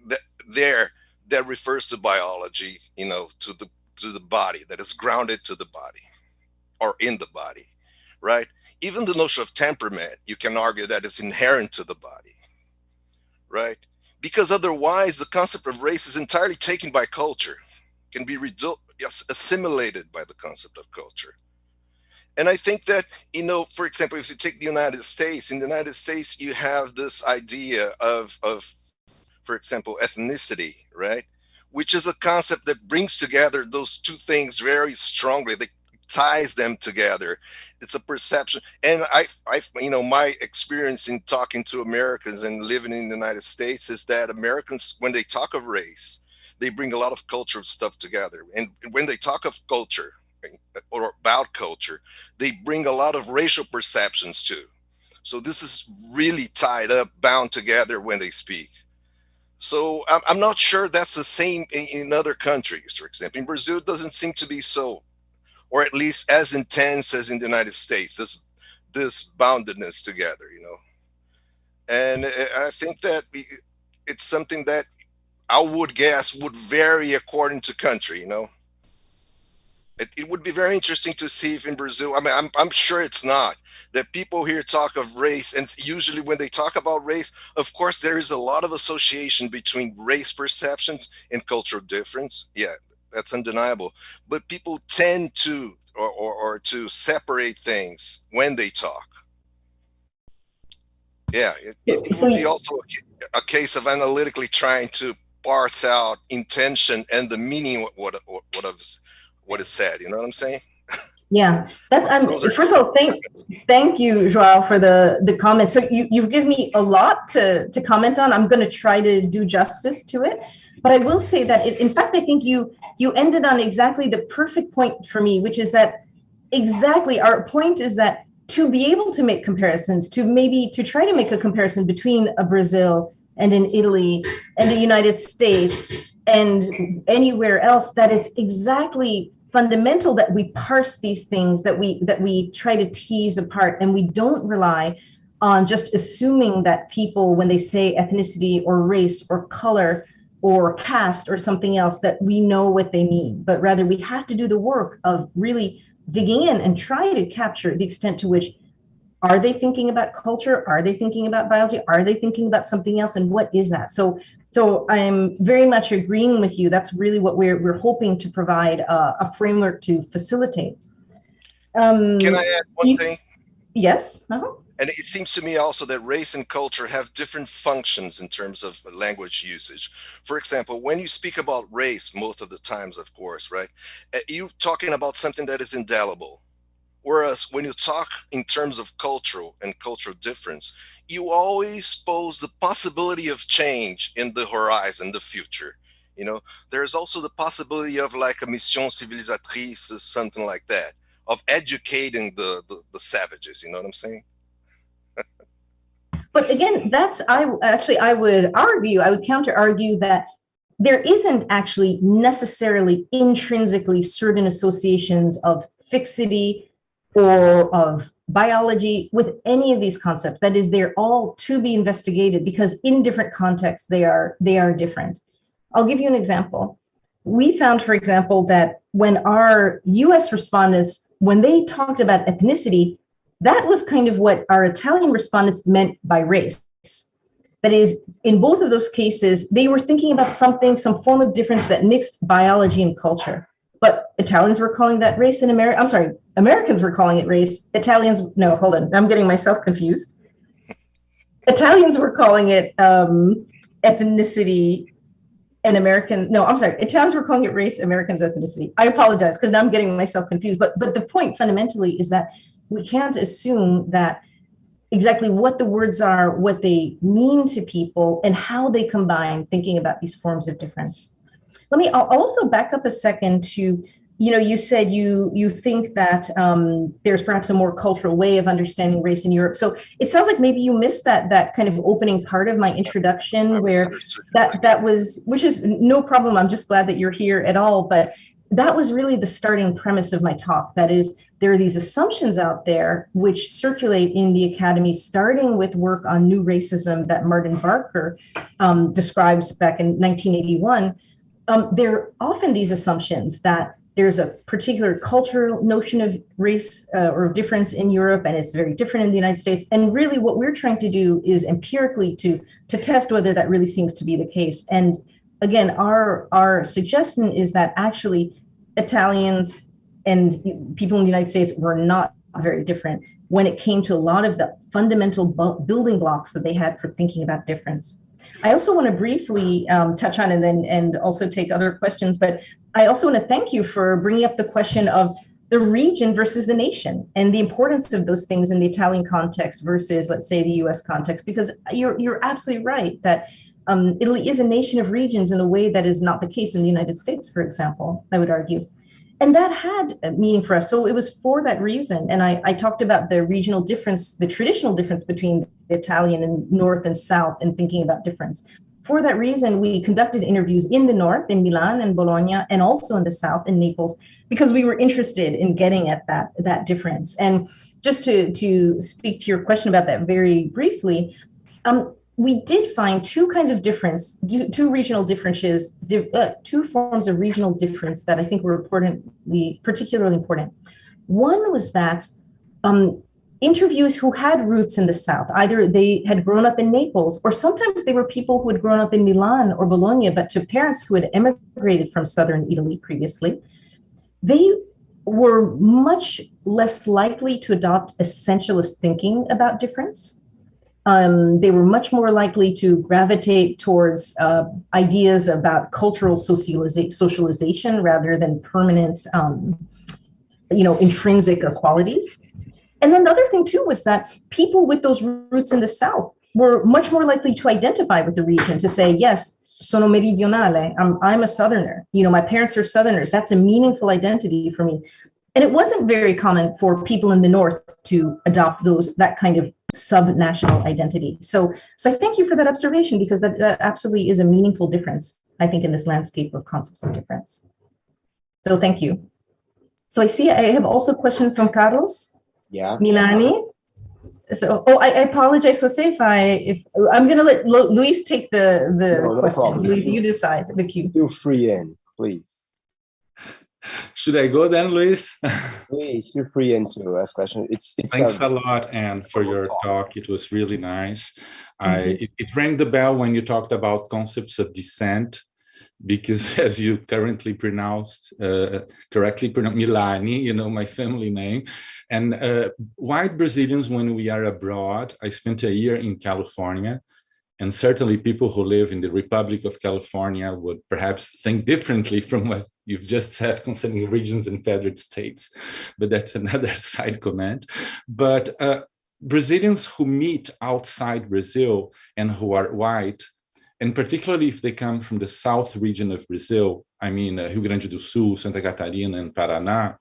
that refers to biology, to the body, that is grounded to the body or in the body, right? Even the notion of temperament, you can argue that is inherent to the body, right? Because otherwise the concept of race is entirely taken by culture, can be assimilated by the concept of culture. And I think that, for example, if you take the United States, in the United States, you have this idea of, for example, ethnicity, right? Which is a concept that brings together those two things very strongly. That ties them together. It's a perception. And my experience in talking to Americans and living in the United States is that Americans, when they talk of race, they bring a lot of cultural stuff together. And when they talk of culture or about culture, they bring a lot of racial perceptions too. So this is really tied up, bound together when they speak. So I'm not sure that's the same in other countries. For example, in Brazil, it doesn't seem to be so, or at least as intense as in the United States, this boundedness together, you know. And I think that it's something that I would guess would vary according to country, you know. It would be very interesting to see if in Brazil, I mean, I'm sure it's not, that people here talk of race, and usually when they talk about race, of course, there is a lot of association between race perceptions and cultural difference. Yeah, that's undeniable. But people tend to, or to separate things when they talk. Yeah, it would be also a case of analytically trying to parse out intention and the meaning of what is said. You know what I'm saying? Yeah, that's first of all, thank you, Joao, for the comments. So you've given me a lot to comment on. I'm going to try to do justice to it, but I will say that in fact, I think you ended on exactly the perfect point for me, which is that exactly our point is that to be able to make comparisons, to try to make a comparison between a Brazil and in Italy and the United States and anywhere else, that it's exactly fundamental that we parse these things, that we try to tease apart, and we don't rely on just assuming that people, when they say ethnicity or race or color or caste or something else, that we know what they mean, but rather we have to do the work of really digging in and try to capture the extent to which are they thinking about culture? Are they thinking about biology? Are they thinking about something else? And what is that? So I'm very much agreeing with you. That's really what we're hoping to provide a framework to facilitate. Can I add one thing? Yes. Uh-huh. And it seems to me also that race and culture have different functions in terms of language usage. For example, when you speak about race, most of the times, of course, right, you're talking about something that is indelible. Whereas when you talk in terms of cultural and cultural difference, you always pose the possibility of change in the horizon, the future. You know, there's also the possibility of like a mission civilisatrice, something like that, of educating the savages. You know what I'm saying? But again, I would counter argue that there isn't actually necessarily intrinsically certain associations of fixity or of biology with any of these concepts. That is, they're all to be investigated because in different contexts, they are different. I'll give you an example. We found, for example, that when our US respondents, when they talked about ethnicity, that was kind of what our Italian respondents meant by race. That is, in both of those cases, they were thinking about some form of difference that mixed biology and culture. But Italians were calling that race in America. I'm sorry, Americans were calling it race. No, hold on, I'm getting myself confused. Italians were calling it ethnicity, and Italians were calling it race, Americans ethnicity. I apologize, because now I'm getting myself confused. But the point fundamentally is that we can't assume that exactly what the words are, what they mean to people, and how they combine thinking about these forms of difference. I'll also back up a second to, you said you think that there's perhaps a more cultural way of understanding race in Europe. So it sounds like maybe you missed that kind of opening part of my introduction where that was, which is no problem. I'm just glad that you're here at all. But that was really the starting premise of my talk. That is, there are these assumptions out there which circulate in the academy, starting with work on new racism that Martin Barker describes back in 1981. There are often these assumptions that there's a particular cultural notion of race or difference in Europe, and it's very different in the United States. And really what we're trying to do is empirically to test whether that really seems to be the case. And again, our suggestion is that actually Italians and people in the United States were not very different when it came to a lot of the fundamental building blocks that they had for thinking about difference. I also want to briefly touch on and also take other questions, but I also want to thank you for bringing up the question of the region versus the nation and the importance of those things in the Italian context versus, let's say, the US context, because you're absolutely right that Italy is a nation of regions in a way that is not the case in the United States, for example, I would argue. And that had a meaning for us. So it was for that reason. And I talked about the regional difference, the traditional difference between the Italian and North and South and thinking about difference. For that reason, we conducted interviews in the North, in Milan and Bologna, and also in the South, in Naples, because we were interested in getting at that difference. And just to speak to your question about that very briefly, we did find two kinds of difference, two regional differences, two forms of regional difference that I think were particularly important. One was that interviews who had roots in the South, either they had grown up in Naples, or sometimes they were people who had grown up in Milan or Bologna, but to parents who had emigrated from Southern Italy previously, they were much less likely to adopt essentialist thinking about difference. They were much more likely to gravitate towards ideas about cultural socialization rather than permanent, intrinsic qualities. And then the other thing too was that people with those roots in the South were much more likely to identify with the region, to say, yes, sono meridionale, I'm a Southerner. My parents are Southerners. That's a meaningful identity for me. And it wasn't very common for people in the North to adopt that kind of sub-national identity. So I thank you for that observation, because that absolutely is a meaningful difference, I think, in this landscape of concepts of difference. So thank you. So I see I have also a question from Carlos. Yeah. Milani. So, I apologize, Jose, if I'm going to let Luis take the questions. No, Luis, you decide the cue. Feel free in, please. Should I go then, Luis? Please, feel free in to ask questions. Thanks a lot, Anne, for your talk. It was really nice. It rang the bell when you talked about concepts of descent, because as you correctly pronounced Milani, my family name. And white Brazilians, when we are abroad, I spent a year in California, and certainly people who live in the Republic of California would perhaps think differently from what you've just said concerning regions and federal states, but that's another side comment. But Brazilians who meet outside Brazil and who are white, and particularly if they come from the South region of Brazil, I mean, Rio Grande do Sul, Santa Catarina, and Paraná,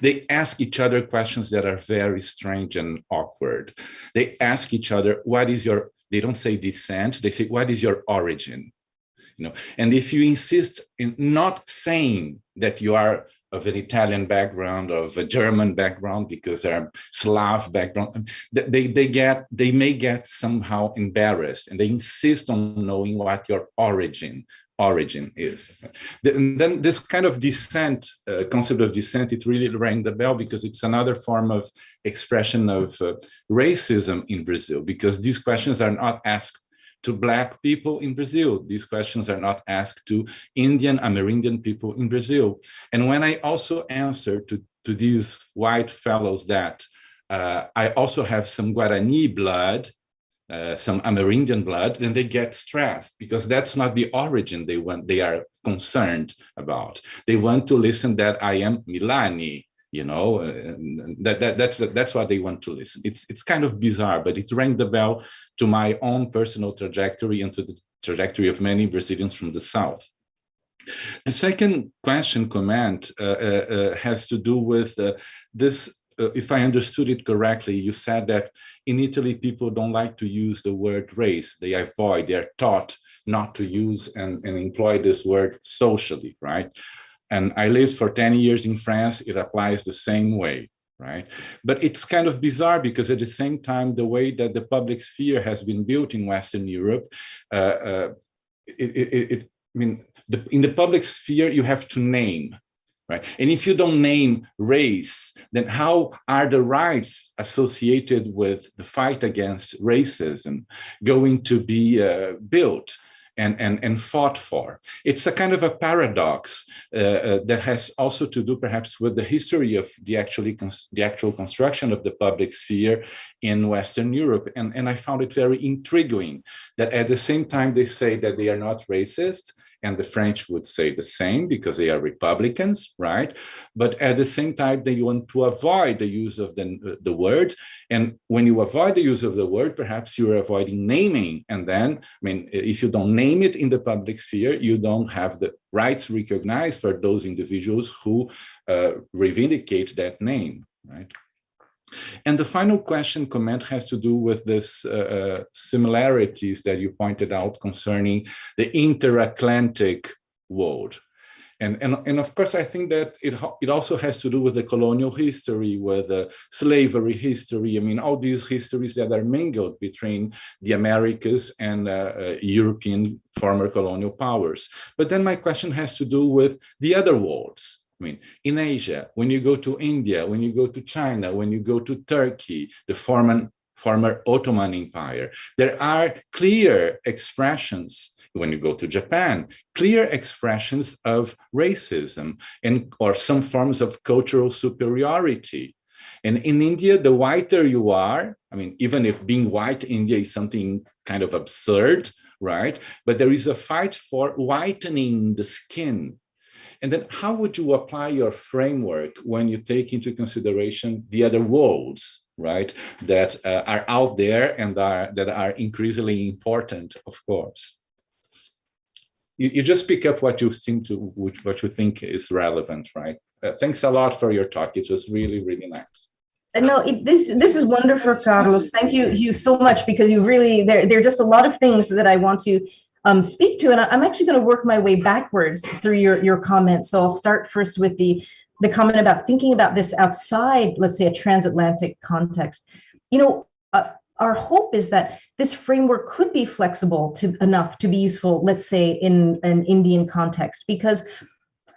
they ask each other questions that are very strange and awkward. They ask each other, they don't say descent, they say, what is your origin? And if you insist in not saying that you are of an Italian background, of a German background, because they're Slav background, they may get somehow embarrassed, and they insist on knowing what your origin is. And then this kind of descent, concept of descent, it really rang the bell, because it's another form of expression of racism in Brazil, because these questions are not asked to Black people in Brazil. These questions are not asked to Indian, Amerindian people in Brazil. And when I also answer to these white fellows that I also have some Guarani blood, some Amerindian blood, then they get stressed, because that's not the origin they are concerned about. They want to listen that I am Milani, that's what they want to listen. It's kind of bizarre, but it rang the bell to my own personal trajectory and to the trajectory of many Brazilians from the South. The second comment has to do with this. If I understood it correctly, you said that in Italy, people don't like to use the word race. They avoid, they're taught not to use and employ this word socially, right? And I lived for 10 years in France. It applies the same way, right? But it's kind of bizarre, because at the same time, the way that the public sphere has been built in Western Europe, in the public sphere, you have to name, right? And if you don't name race, then how are the rights associated with the fight against racism going to be built and fought for? It's a kind of a paradox that has also to do perhaps with the history of the actual construction of the public sphere in Western Europe. And I found it very intriguing that at the same time they say that they are not racist, and the French would say the same because they are Republicans, right? But at the same time, they want to avoid the use of the word. And when you avoid the use of the word, perhaps you're avoiding naming. And then, I mean, if you don't name it in the public sphere, you don't have the rights recognized for those individuals who reivindicate that name, right? And the final comment has to do with this similarities that you pointed out concerning the inter-Atlantic world. And of course, I think that it also has to do with the colonial history, with slavery history. I mean, all these histories that are mingled between the Americas and European former colonial powers. But then my question has to do with the other worlds. I mean, in Asia, when you go to India, when you go to China, when you go to Turkey, the former Ottoman Empire, there are clear expressions. When you go to Japan, clear expressions of racism or some forms of cultural superiority. And in India, the whiter you are, I mean, even if being white in India is something kind of absurd, right? But there is a fight for whitening the skin. And then how would you apply your framework when you take into consideration the other worlds, right, that are out there and that are increasingly important, of course? You just pick up what you think is relevant, right? Thanks a lot for your talk. It was really, really nice. No, this is wonderful, Carlos. Thank you so much, because you really, there are just a lot of things that I want to speak to, and I'm actually going to work my way backwards through your comments. So I'll start first with the comment about thinking about this outside, let's say, a transatlantic context. You know, our hope is that this framework could be flexible enough to be useful, let's say, in an Indian context, because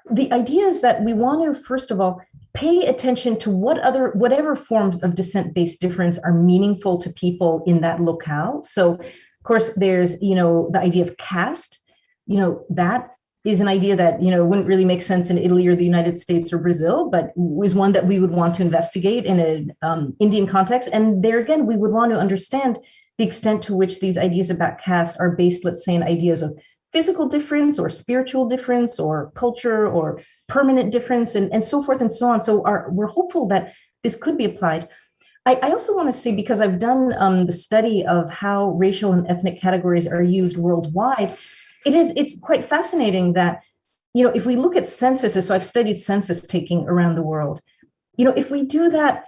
the idea is that we want to, first of all, pay attention to whatever forms of descent-based difference are meaningful to people in that locale. So, of course, there's, the idea of caste. That is an idea that, wouldn't really make sense in Italy or the United States or Brazil, but was one that we would want to investigate in an Indian context. And there again, we would want to understand the extent to which these ideas about caste are based, let's say, in ideas of physical difference or spiritual difference or culture or permanent difference and so forth and so on. So we're hopeful that this could be applied. I also want to say, because I've done the study of how racial and ethnic categories are used worldwide, it's quite fascinating that, if we look at censuses, so I've studied census taking around the world, if we do that,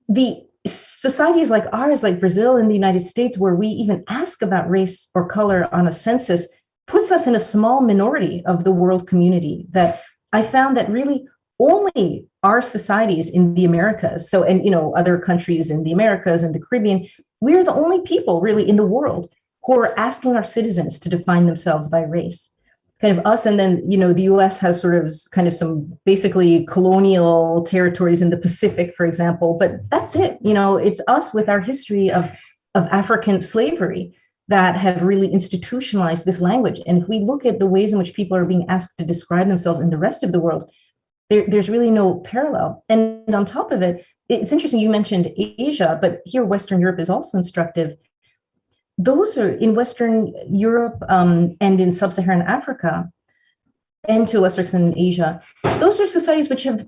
the societies like ours, like Brazil and the United States, where we even ask about race or color on a census, puts us in a small minority of the world community. That I found that really only our societies in the Americas, so, and, other countries in the Americas and the Caribbean, we're the only people really in the world who are asking our citizens to define themselves by race. Kind of us, and then, the US has sort of kind of some basically colonial territories in the Pacific, for example, but that's it. It's us with our history of African slavery that have really institutionalized this language. And if we look at the ways in which people are being asked to describe themselves in the rest of the world, there's really no parallel. And on top of it, it's interesting, you mentioned Asia, but here Western Europe is also instructive. Those are in Western Europe and in sub-Saharan Africa, and to a lesser extent in Asia, those are societies which have,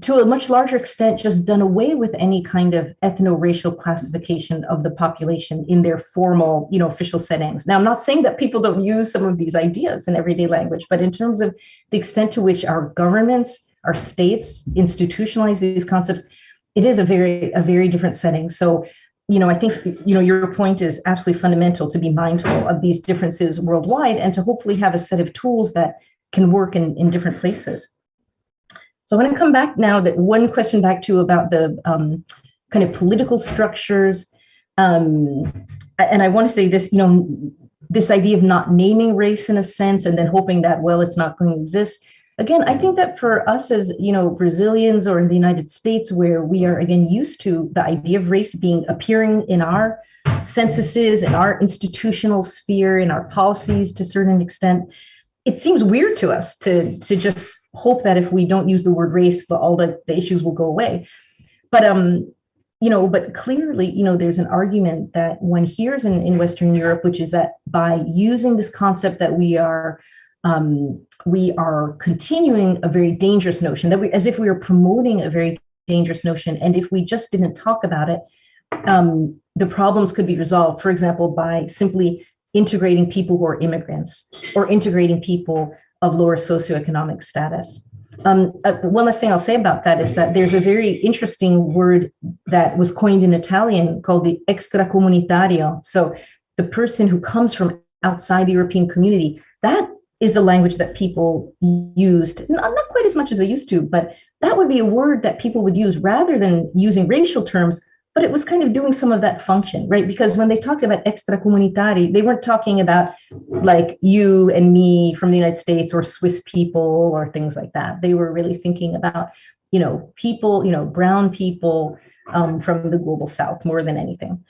to a much larger extent, just done away with any kind of ethno-racial classification of the population in their formal, official settings. Now, I'm not saying that people don't use some of these ideas in everyday language, but in terms of the extent to which our governments, our states institutionalize these concepts, it is a very different setting. So, I think, your point is absolutely fundamental, to be mindful of these differences worldwide and to hopefully have a set of tools that can work in different places. So I want to come back now, that one question back to about the kind of political structures. And I want to say this, this idea of not naming race in a sense, and then hoping that, well, it's not going to exist. Again, I think that for us as, Brazilians or in the United States, where we are, again, used to the idea of race appearing in our censuses, in our institutional sphere, in our policies to a certain extent, it seems weird to us to just hope that if we don't use the word race, all the issues will go away. But, but clearly, there's an argument that one hears in Western Europe, which is that by using this concept that we are we are continuing a very dangerous notion, that as if we were promoting a very dangerous notion. And if we just didn't talk about it, the problems could be resolved, for example, by simply integrating people who are immigrants or integrating people of lower socioeconomic status. One last thing I'll say about that is that there's a very interesting word that was coined in Italian called the extracomunitario. So the person who comes from outside the European community, that is the language that people used, not quite as much as they used to, but that would be a word that people would use rather than using racial terms, but it was kind of doing some of that function, right? Because when they talked about extracomunitari, they weren't talking about like you and me from the United States or Swiss people or things like that. They were really thinking about, people, brown people from the global South more than anything.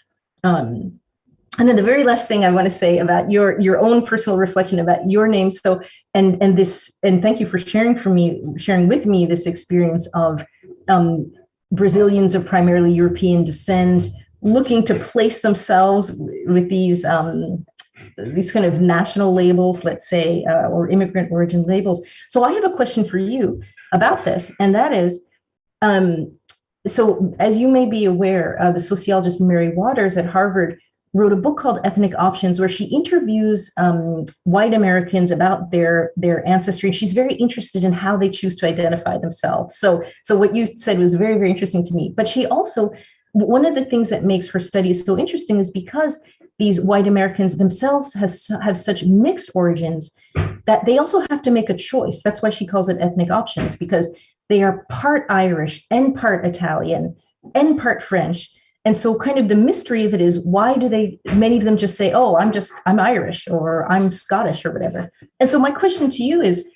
And then the very last thing I want to say about your own personal reflection about your name. So, and thank you for sharing with me this experience of Brazilians of primarily European descent looking to place themselves with these kind of national labels, let's say, or immigrant origin labels. So I have a question for you about this, and that is, so as you may be aware, the sociologist Mary Waters at Harvard wrote a book called Ethnic Options, where she interviews white Americans about their ancestry. She's very interested in how they choose to identify themselves. So what you said was very, very interesting to me. But she also, one of the things that makes her study so interesting is because these white Americans themselves have such mixed origins that they also have to make a choice. That's why she calls it Ethnic Options, because they are part Irish and part Italian and part French. And so kind of the mystery of it is, why do many of them just say, oh, I'm Irish or I'm Scottish or whatever. And so my question to you is,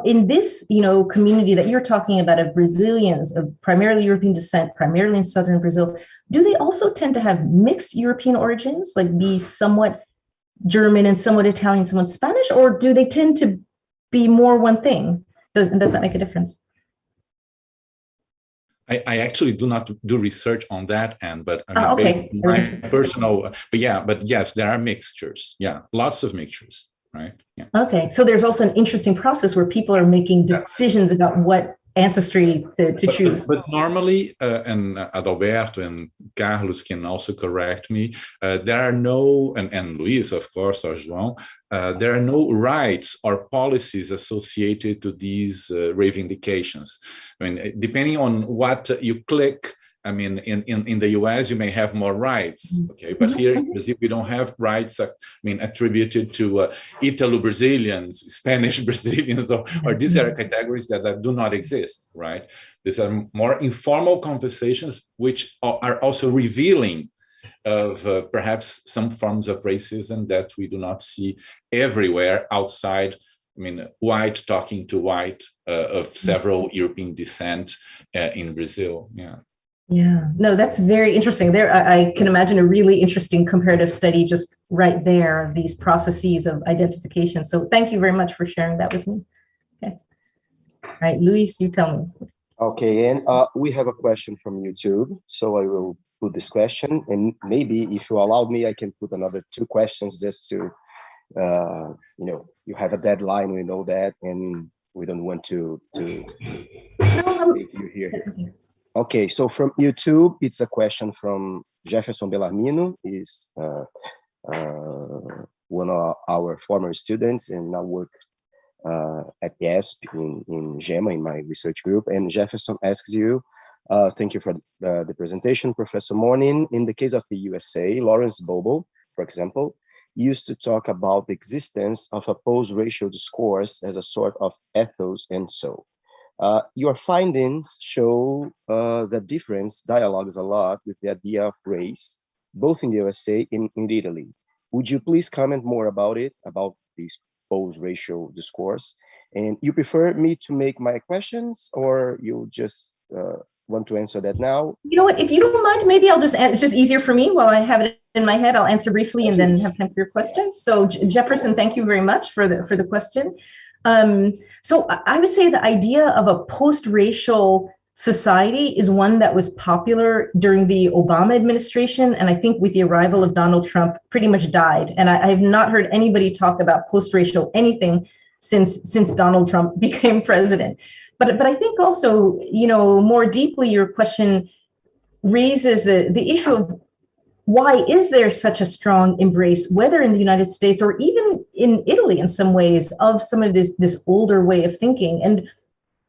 in this, community that you're talking about of Brazilians of primarily European descent, primarily in Southern Brazil, do they also tend to have mixed European origins, like be somewhat German and somewhat Italian, somewhat Spanish, or do they tend to be more one thing? Does that make a difference? I actually do not do research on that end, but okay. My personal, but yes, there are mixtures. Yeah, lots of mixtures, right? Yeah. Okay, so there's also an interesting process where people are making decisions about what ancestry to choose. But normally, and Adalberto and Carlos can also correct me, there are no, and Luis, of course, or João, there are no rights or policies associated to these reivindications. I mean, depending on what you click, I mean, in the US, you may have more rights, okay? But here in Brazil, we don't have rights, attributed to Italo-Brazilians, Spanish Brazilians, or these are categories that do not exist, right? These are more informal conversations, which are also revealing of perhaps some forms of racism that we do not see everywhere outside. I mean, white talking to white of several European descent in Brazil, yeah. Yeah, no, that's very interesting. There, I can imagine a really interesting comparative study just right there of these processes of identification. So thank you very much for sharing that with me. Okay. All right, Luis, you tell me. Okay, and we have a question from YouTube. So I will put this question, and maybe if you allow me, I can put another 2 questions just to, you have a deadline, we know that, and we don't want to make you here. Okay, so from YouTube, it's a question from Jefferson Bellarmino. He's one of our former students and now work at IESP in GEMA, in my research group. And Jefferson asks you, thank you for the presentation, Professor Morning. In the case of the USA, Lawrence Bobo, for example, used to talk about the existence of a post-racial discourse as a sort of ethos and so. Your findings show that difference dialogues a lot with the idea of race, both in the USA and in Italy. Would you please comment more about it, about this post-racial discourse? And you prefer me to make my questions, or you just want to answer that now? You know what, if you don't mind, maybe I'll just, it's just easier for me while I have it in my head, I'll answer briefly and then have time for your questions. So Jefferson, thank you very much for the question. So I would say the idea of a post-racial society is one that was popular during the Obama administration, and I think with the arrival of Donald Trump pretty much died. And I have not heard anybody talk about post-racial anything since Donald Trump became president. But I think also, more deeply, your question raises the issue of why is there such a strong embrace, whether in the United States or even in Italy in some ways, of some of this older way of thinking. And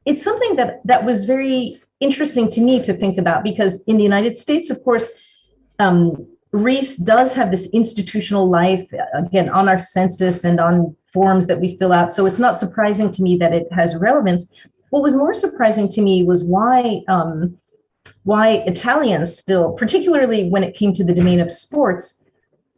it's something that was very interesting to me to think about, because in the United States, of course, race does have this institutional life, again, on our census and on forms that we fill out. So it's not surprising to me that it has relevance. What was more surprising to me was why Italians still, particularly when it came to the domain of sports,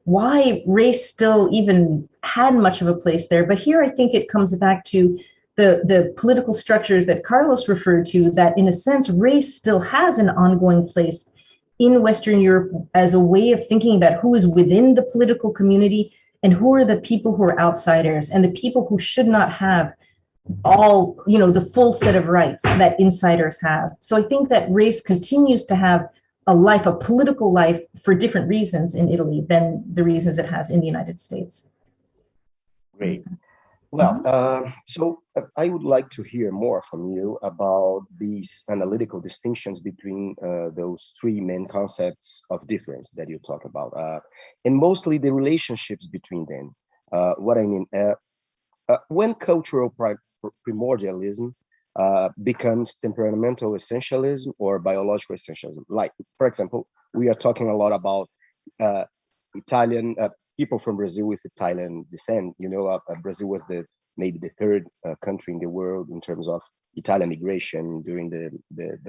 why race still even had much of a place there. But here I think it comes back to the political structures that Carlos referred to, that in a sense, race still has an ongoing place in Western Europe as a way of thinking about who is within the political community and who are the people who are outsiders and the people who should not have all, the full set of rights that insiders have. So I think that race continues to have a life, a political life, for different reasons in Italy than the reasons it has in the United States. Great. Well, so I would like to hear more from you about these analytical distinctions between those three main concepts of difference that you talk about, and mostly the relationships between them. What I mean, when cultural primordialism becomes temperamental essentialism or biological essentialism, like, for example, we are talking a lot about Italian people from Brazil with Italian descent. Brazil was maybe the third country in the world in terms of Italian migration during the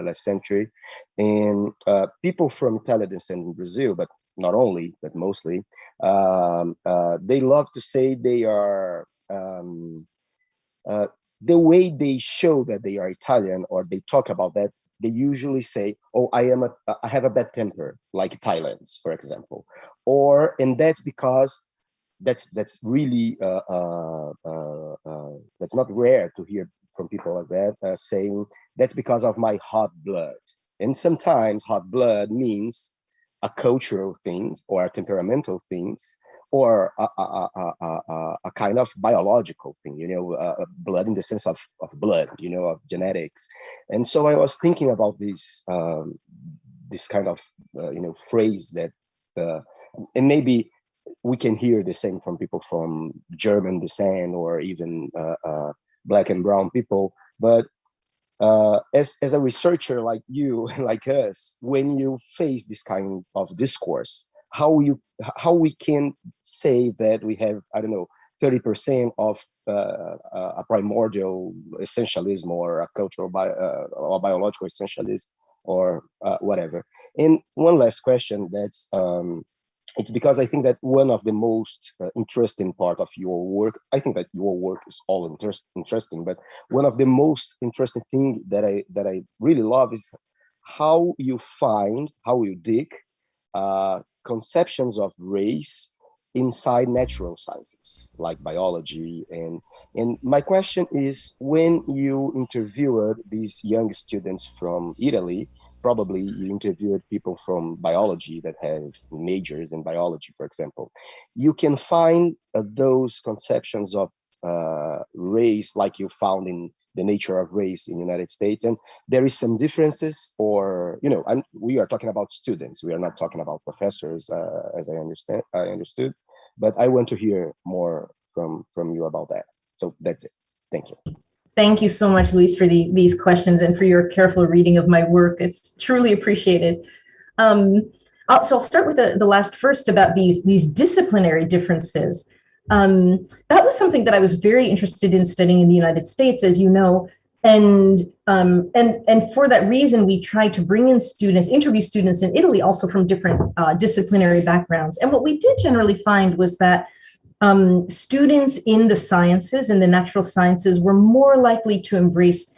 last century. And people from Italian descent in Brazil, but not only, but mostly, they love to say they are, the way they show that they are Italian, or they talk about that, they usually say, "Oh, I have a bad temper," like Italians, for example, and that's because that's really that's not rare to hear from people like that saying that's because of my hot blood. And sometimes hot blood means a cultural thing or a temperamental things, or a kind of biological thing, blood in the sense of blood, of genetics. And so I was thinking about this kind of phrase that, and maybe we can hear the same from people from German descent or even Black and brown people. But as a researcher like you, like us, when you face this kind of discourse, how we can say that we have, 30% of a primordial essentialism or a cultural or biological essentialism or whatever. And one last question, that's it's because I think that one of the most interesting part of your work, I think that your work is all interesting, but one of the most interesting thing that I really love is how you dig conceptions of race inside natural sciences like biology. And my question is, when you interviewed these young students from Italy, probably you interviewed people from biology that have majors in biology, for example, you can find those conceptions of race like you found in the nature of race in the United States, and there is some differences, or we are talking about students, we are not talking about professors, as I understood, but I want to hear more from you about that. So that's it. Thank you. Thank you so much, Luis, for these questions and for your careful reading of my work. It's truly appreciated. So I'll start with the last first about these disciplinary differences. That was something that I was very interested in studying in the United States, as you know, and for that reason, we tried to bring in interview students in Italy, also from different disciplinary backgrounds. And what we did generally find was that students in the sciences, in the natural sciences, were more likely to embrace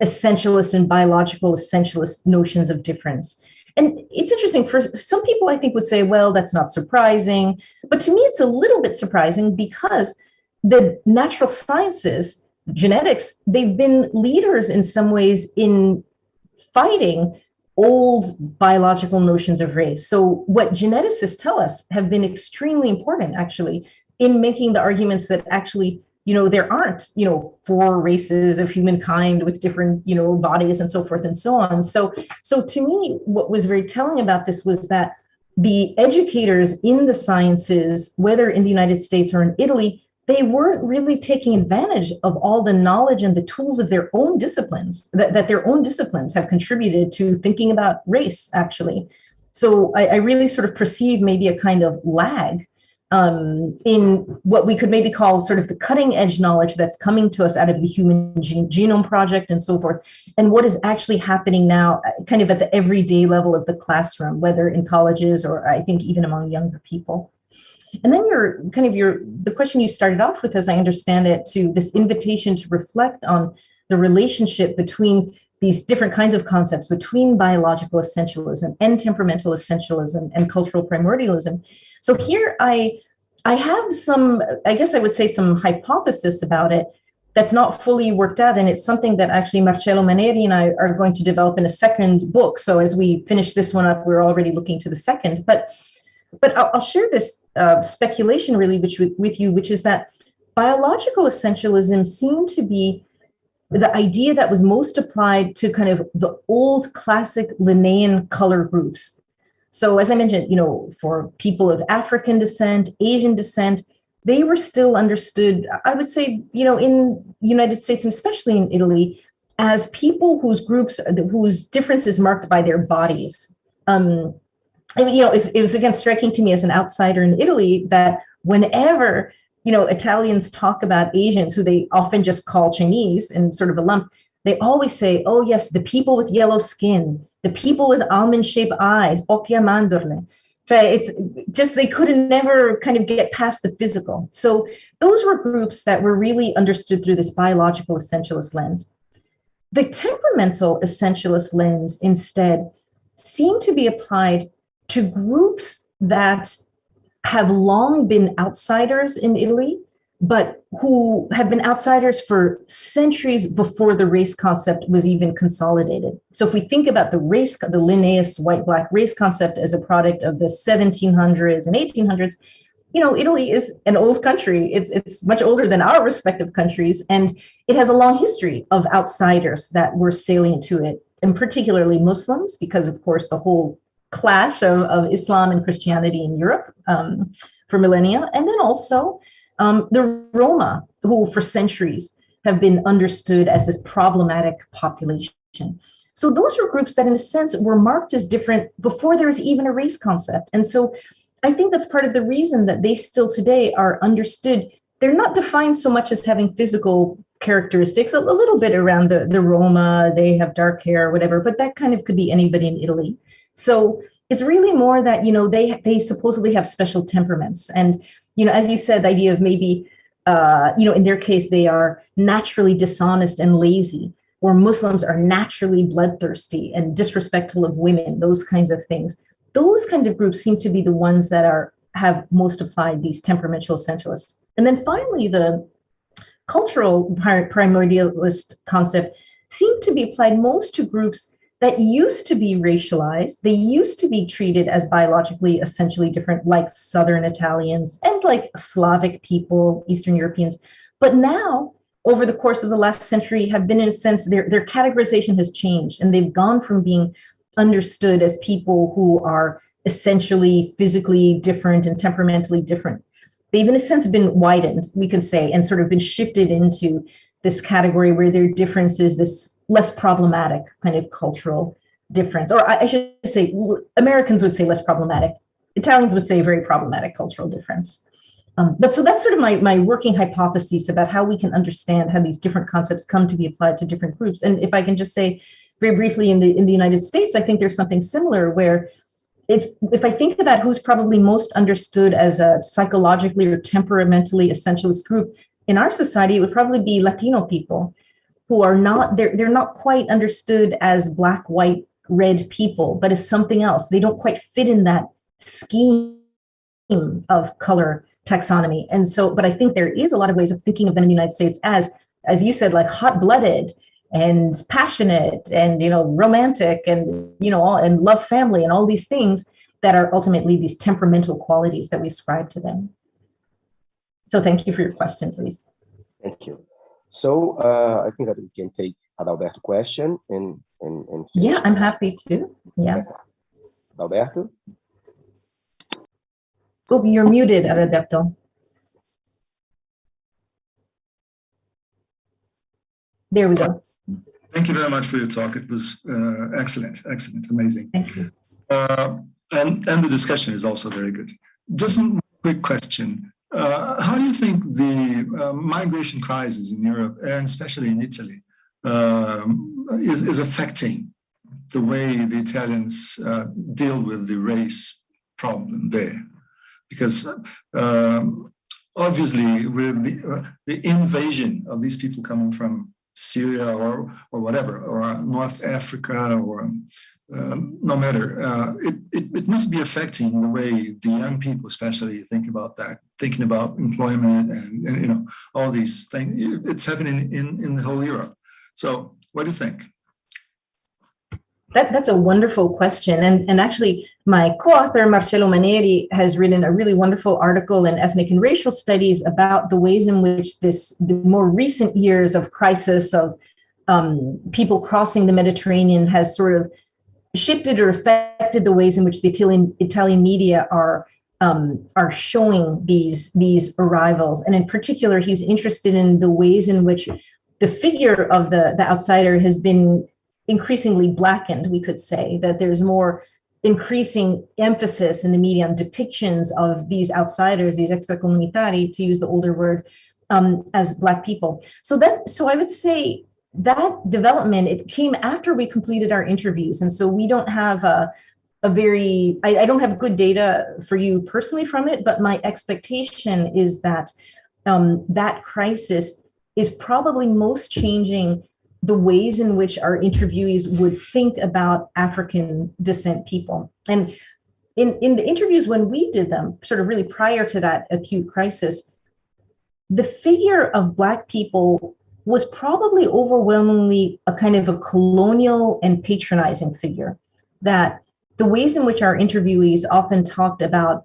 essentialist and biological essentialist notions of difference. And it's interesting, for some people I think would say, well, that's not surprising. But to me, it's a little bit surprising because the natural sciences, genetics, they've been leaders in some ways in fighting old biological notions of race. So what geneticists tell us have been extremely important, actually, in making the arguments that actually there aren't, four races of humankind with different, bodies and so forth and so on. So to me, what was very telling about this was that the educators in the sciences, whether in the United States or in Italy, they weren't really taking advantage of all the knowledge and the tools of their own disciplines, that their own disciplines have contributed to thinking about race, actually. So I really sort of perceive maybe a kind of lag in what we could maybe call sort of the cutting edge knowledge that's coming to us out of the Human Genome Project and so forth, and what is actually happening now kind of at the everyday level of the classroom, whether in colleges or I think even among younger people. And then the question you started off with, as I understand it, to this invitation to reflect on the relationship between these different kinds of concepts, between biological essentialism and temperamental essentialism and cultural primordialism. So here I have some, I guess I would say, some hypothesis about it that's not fully worked out. And it's something that actually Marcello Maneri and I are going to develop in a second book. So as we finish this one up, we're already looking to the second. But I'll share this speculation really with you, which is that biological essentialism seemed to be the idea that was most applied to kind of the old classic Linnaean color groups. So as I mentioned, for people of African descent, Asian descent, they were still understood, I would say, in the United States and especially in Italy, as people whose difference is marked by their bodies. It was again striking to me as an outsider in Italy that whenever Italians talk about Asians, who they often just call Chinese in sort of a lump, they always say, oh yes, the people with yellow skin, the people with almond-shaped eyes, occhi a mandorle. It's just they couldn't never kind of get past the physical. So those were groups that were really understood through this biological essentialist lens. The temperamental essentialist lens instead seemed to be applied to groups that have long been outsiders in Italy, but who have been outsiders for centuries before the race concept was even consolidated. So if we think about the Linnaeus white-black race concept as a product of the 1700s and 1800s, Italy is an old country. It's much older than our respective countries, and it has a long history of outsiders that were salient to it, and particularly Muslims, because of course the whole clash of Islam and Christianity in Europe for millennia, and then also the Roma, who for centuries have been understood as this problematic population. So those were groups that in a sense were marked as different before there was even a race concept. And so I think that's part of the reason that they still today are understood. They're not defined so much as having physical characteristics, a little bit around the Roma, they have dark hair, whatever, but that kind of could be anybody in Italy. So it's really more that, they supposedly have special temperaments. And, as you said, the idea of maybe, in their case, they are naturally dishonest and lazy, or Muslims are naturally bloodthirsty and disrespectful of women, those kinds of things. Those kinds of groups seem to be the ones that have most applied these temperamental essentialists. And then finally, the cultural primordialist concept seemed to be applied most to groups that used to be racialized. They used to be treated as biologically essentially different, like Southern Italians and like Slavic people, Eastern Europeans. But now, over the course of the last century, have been, in a sense, their categorization has changed, and they've gone from being understood as people who are essentially physically different and temperamentally different. They've, in a sense, been widened, we can say, and sort of been shifted into this category where their difference is this less problematic kind of cultural difference. Or I should say, Americans would say less problematic. Italians would say very problematic cultural difference. But so that's sort of my working hypothesis about how we can understand how these different concepts come to be applied to different groups. And if I can just say very briefly, in the United States, I think there's something similar where if I think about who's probably most understood as a psychologically or temperamentally essentialist group in our society, it would probably be Latino people who are not, they're not quite understood as black, white, red people, but as something else. They don't quite fit in that scheme of color taxonomy. And so, but I think there is a lot of ways of thinking of them in the United States as you said, like hot-blooded and passionate and, romantic and, and love family and all these things that are ultimately these temperamental qualities that we ascribe to them. So thank you for your questions, Elise. Thank you. So I think that we can take Adalberto question and yeah, I'm happy to. Yeah. Adalberto. Oh, you're muted, Adalberto. There we go. Thank you very much for your talk. It was excellent, amazing. Thank you. And the discussion is also very good. Just one quick question. How do you think the migration crisis in Europe, and especially in Italy, is affecting the way the Italians deal with the race problem there? Because obviously with the invasion of these people coming from Syria or whatever, or North Africa, or no matter, it must be affecting the way the young people especially think about that, thinking about employment and you know, all these things. It's happening in the whole Europe. So what do you think? That's a wonderful question. And actually, my co-author, Marcello Maneri, has written a really wonderful article in Ethnic and Racial Studies about the ways in which the more recent years of crisis of people crossing the Mediterranean has sort of shifted or affected the ways in which the Italian media are showing these arrivals. And in particular, he's interested in the ways in which the figure of the outsider has been increasingly blackened, we could say, that there's more increasing emphasis in the media on depictions of these outsiders, these extracomunitari, to use the older word, as Black people. So I would say that development, it came after we completed our interviews. And so we don't have I don't have good data for you personally from it, but my expectation is that that crisis is probably most changing the ways in which our interviewees would think about African descent people. And in the interviews when we did them, sort of really prior to that acute crisis, the figure of Black people was probably overwhelmingly a kind of a colonial and patronizing figure. That the ways in which our interviewees often talked about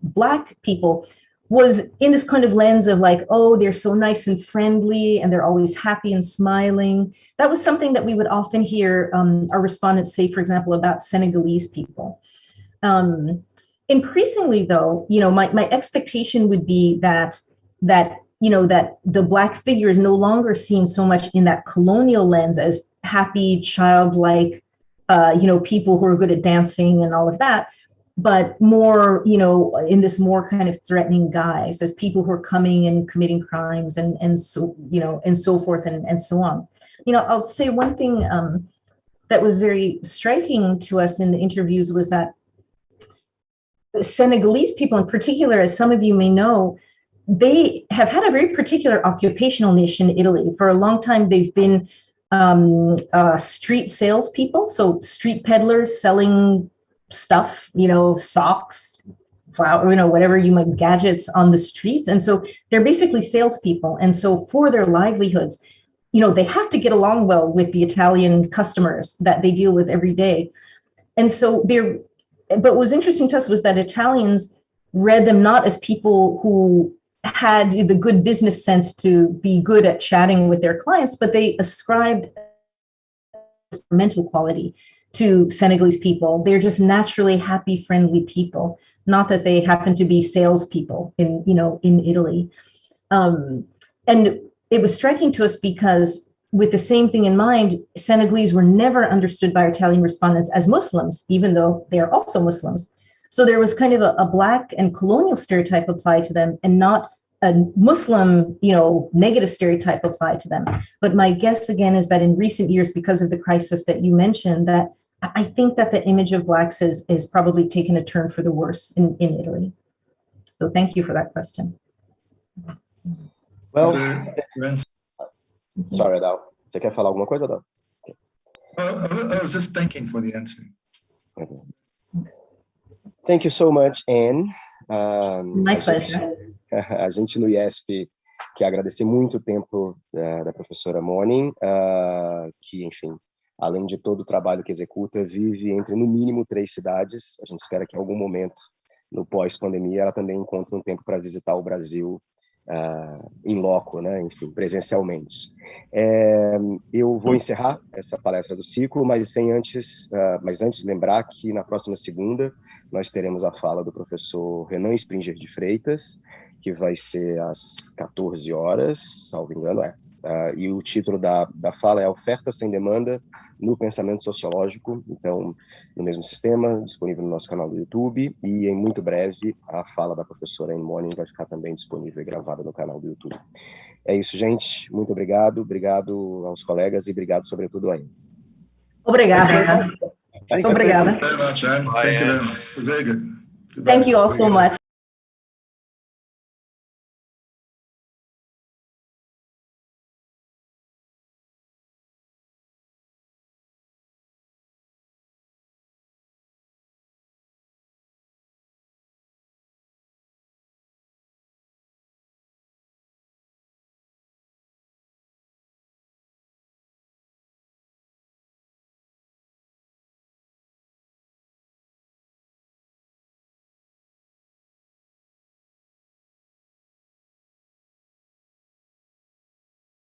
Black people was in this kind of lens of like, oh, they're so nice and friendly and they're always happy and smiling. That was something that we would often hear our respondents say, for example, about Senegalese people. Increasingly, though, you know, my expectation would be that the Black figure is no longer seen so much in that colonial lens as happy, childlike, people who are good at dancing and all of that, but more, in this more kind of threatening guise as people who are coming and committing crimes and so, and so forth and so on. I'll say one thing that was very striking to us in the interviews was that Senegalese people in particular, as some of you may know, they have had a very particular occupational niche in Italy. For a long time, they've been street salespeople, so street peddlers selling stuff, socks, flour, whatever you might, gadgets on the streets. And so they're basically salespeople. And so for their livelihoods, they have to get along well with the Italian customers that they deal with every day. And so but what was interesting to us was that Italians read them not as people who had the good business sense to be good at chatting with their clients, but they ascribed mental quality to Senegalese people. They're just naturally happy, friendly people, not that they happen to be salespeople in Italy. And it was striking to us because with the same thing in mind, Senegalese were never understood by our Italian respondents as Muslims, even though they are also Muslims. So there was kind of a Black and colonial stereotype applied to them and not a Muslim, negative stereotype applied to them. But my guess again is that in recent years, because of the crisis that you mentioned, that I think that the image of Blacks has probably taken a turn for the worse in Italy. So thank you for that question. Well, sorry, Adal. Você quer falar alguma coisa, Adal? I was just thanking for the answer. Okay. Thank you so much, Anne. My pleasure. A gente no IESP quer agradecer muito o tempo da professora Moni, que, enfim, além de todo o trabalho que executa, vive entre, no mínimo, 3 cidades. A gente espera que em algum momento, no pós-pandemia, ela também encontre um tempo para visitar o Brasil em loco, né? Enfim, presencialmente. Eu vou encerrar essa palestra do ciclo, mas antes lembrar que na próxima segunda nós teremos a fala do professor Renan Springer de Freitas, que vai ser às 14 horas, salvo engano, e o título da fala é Oferta sem Demanda no Pensamento Sociológico, então, no mesmo sistema, disponível no nosso canal do YouTube, e em muito breve a fala da professora Milani vai ficar também disponível e gravada no canal do YouTube. É isso, gente. Muito obrigado. Obrigado aos colegas e obrigado, sobretudo, a ele. Obrigada. Obrigada. Thank you very much, Anne. Thank you very much. Very good. Thank you all so much.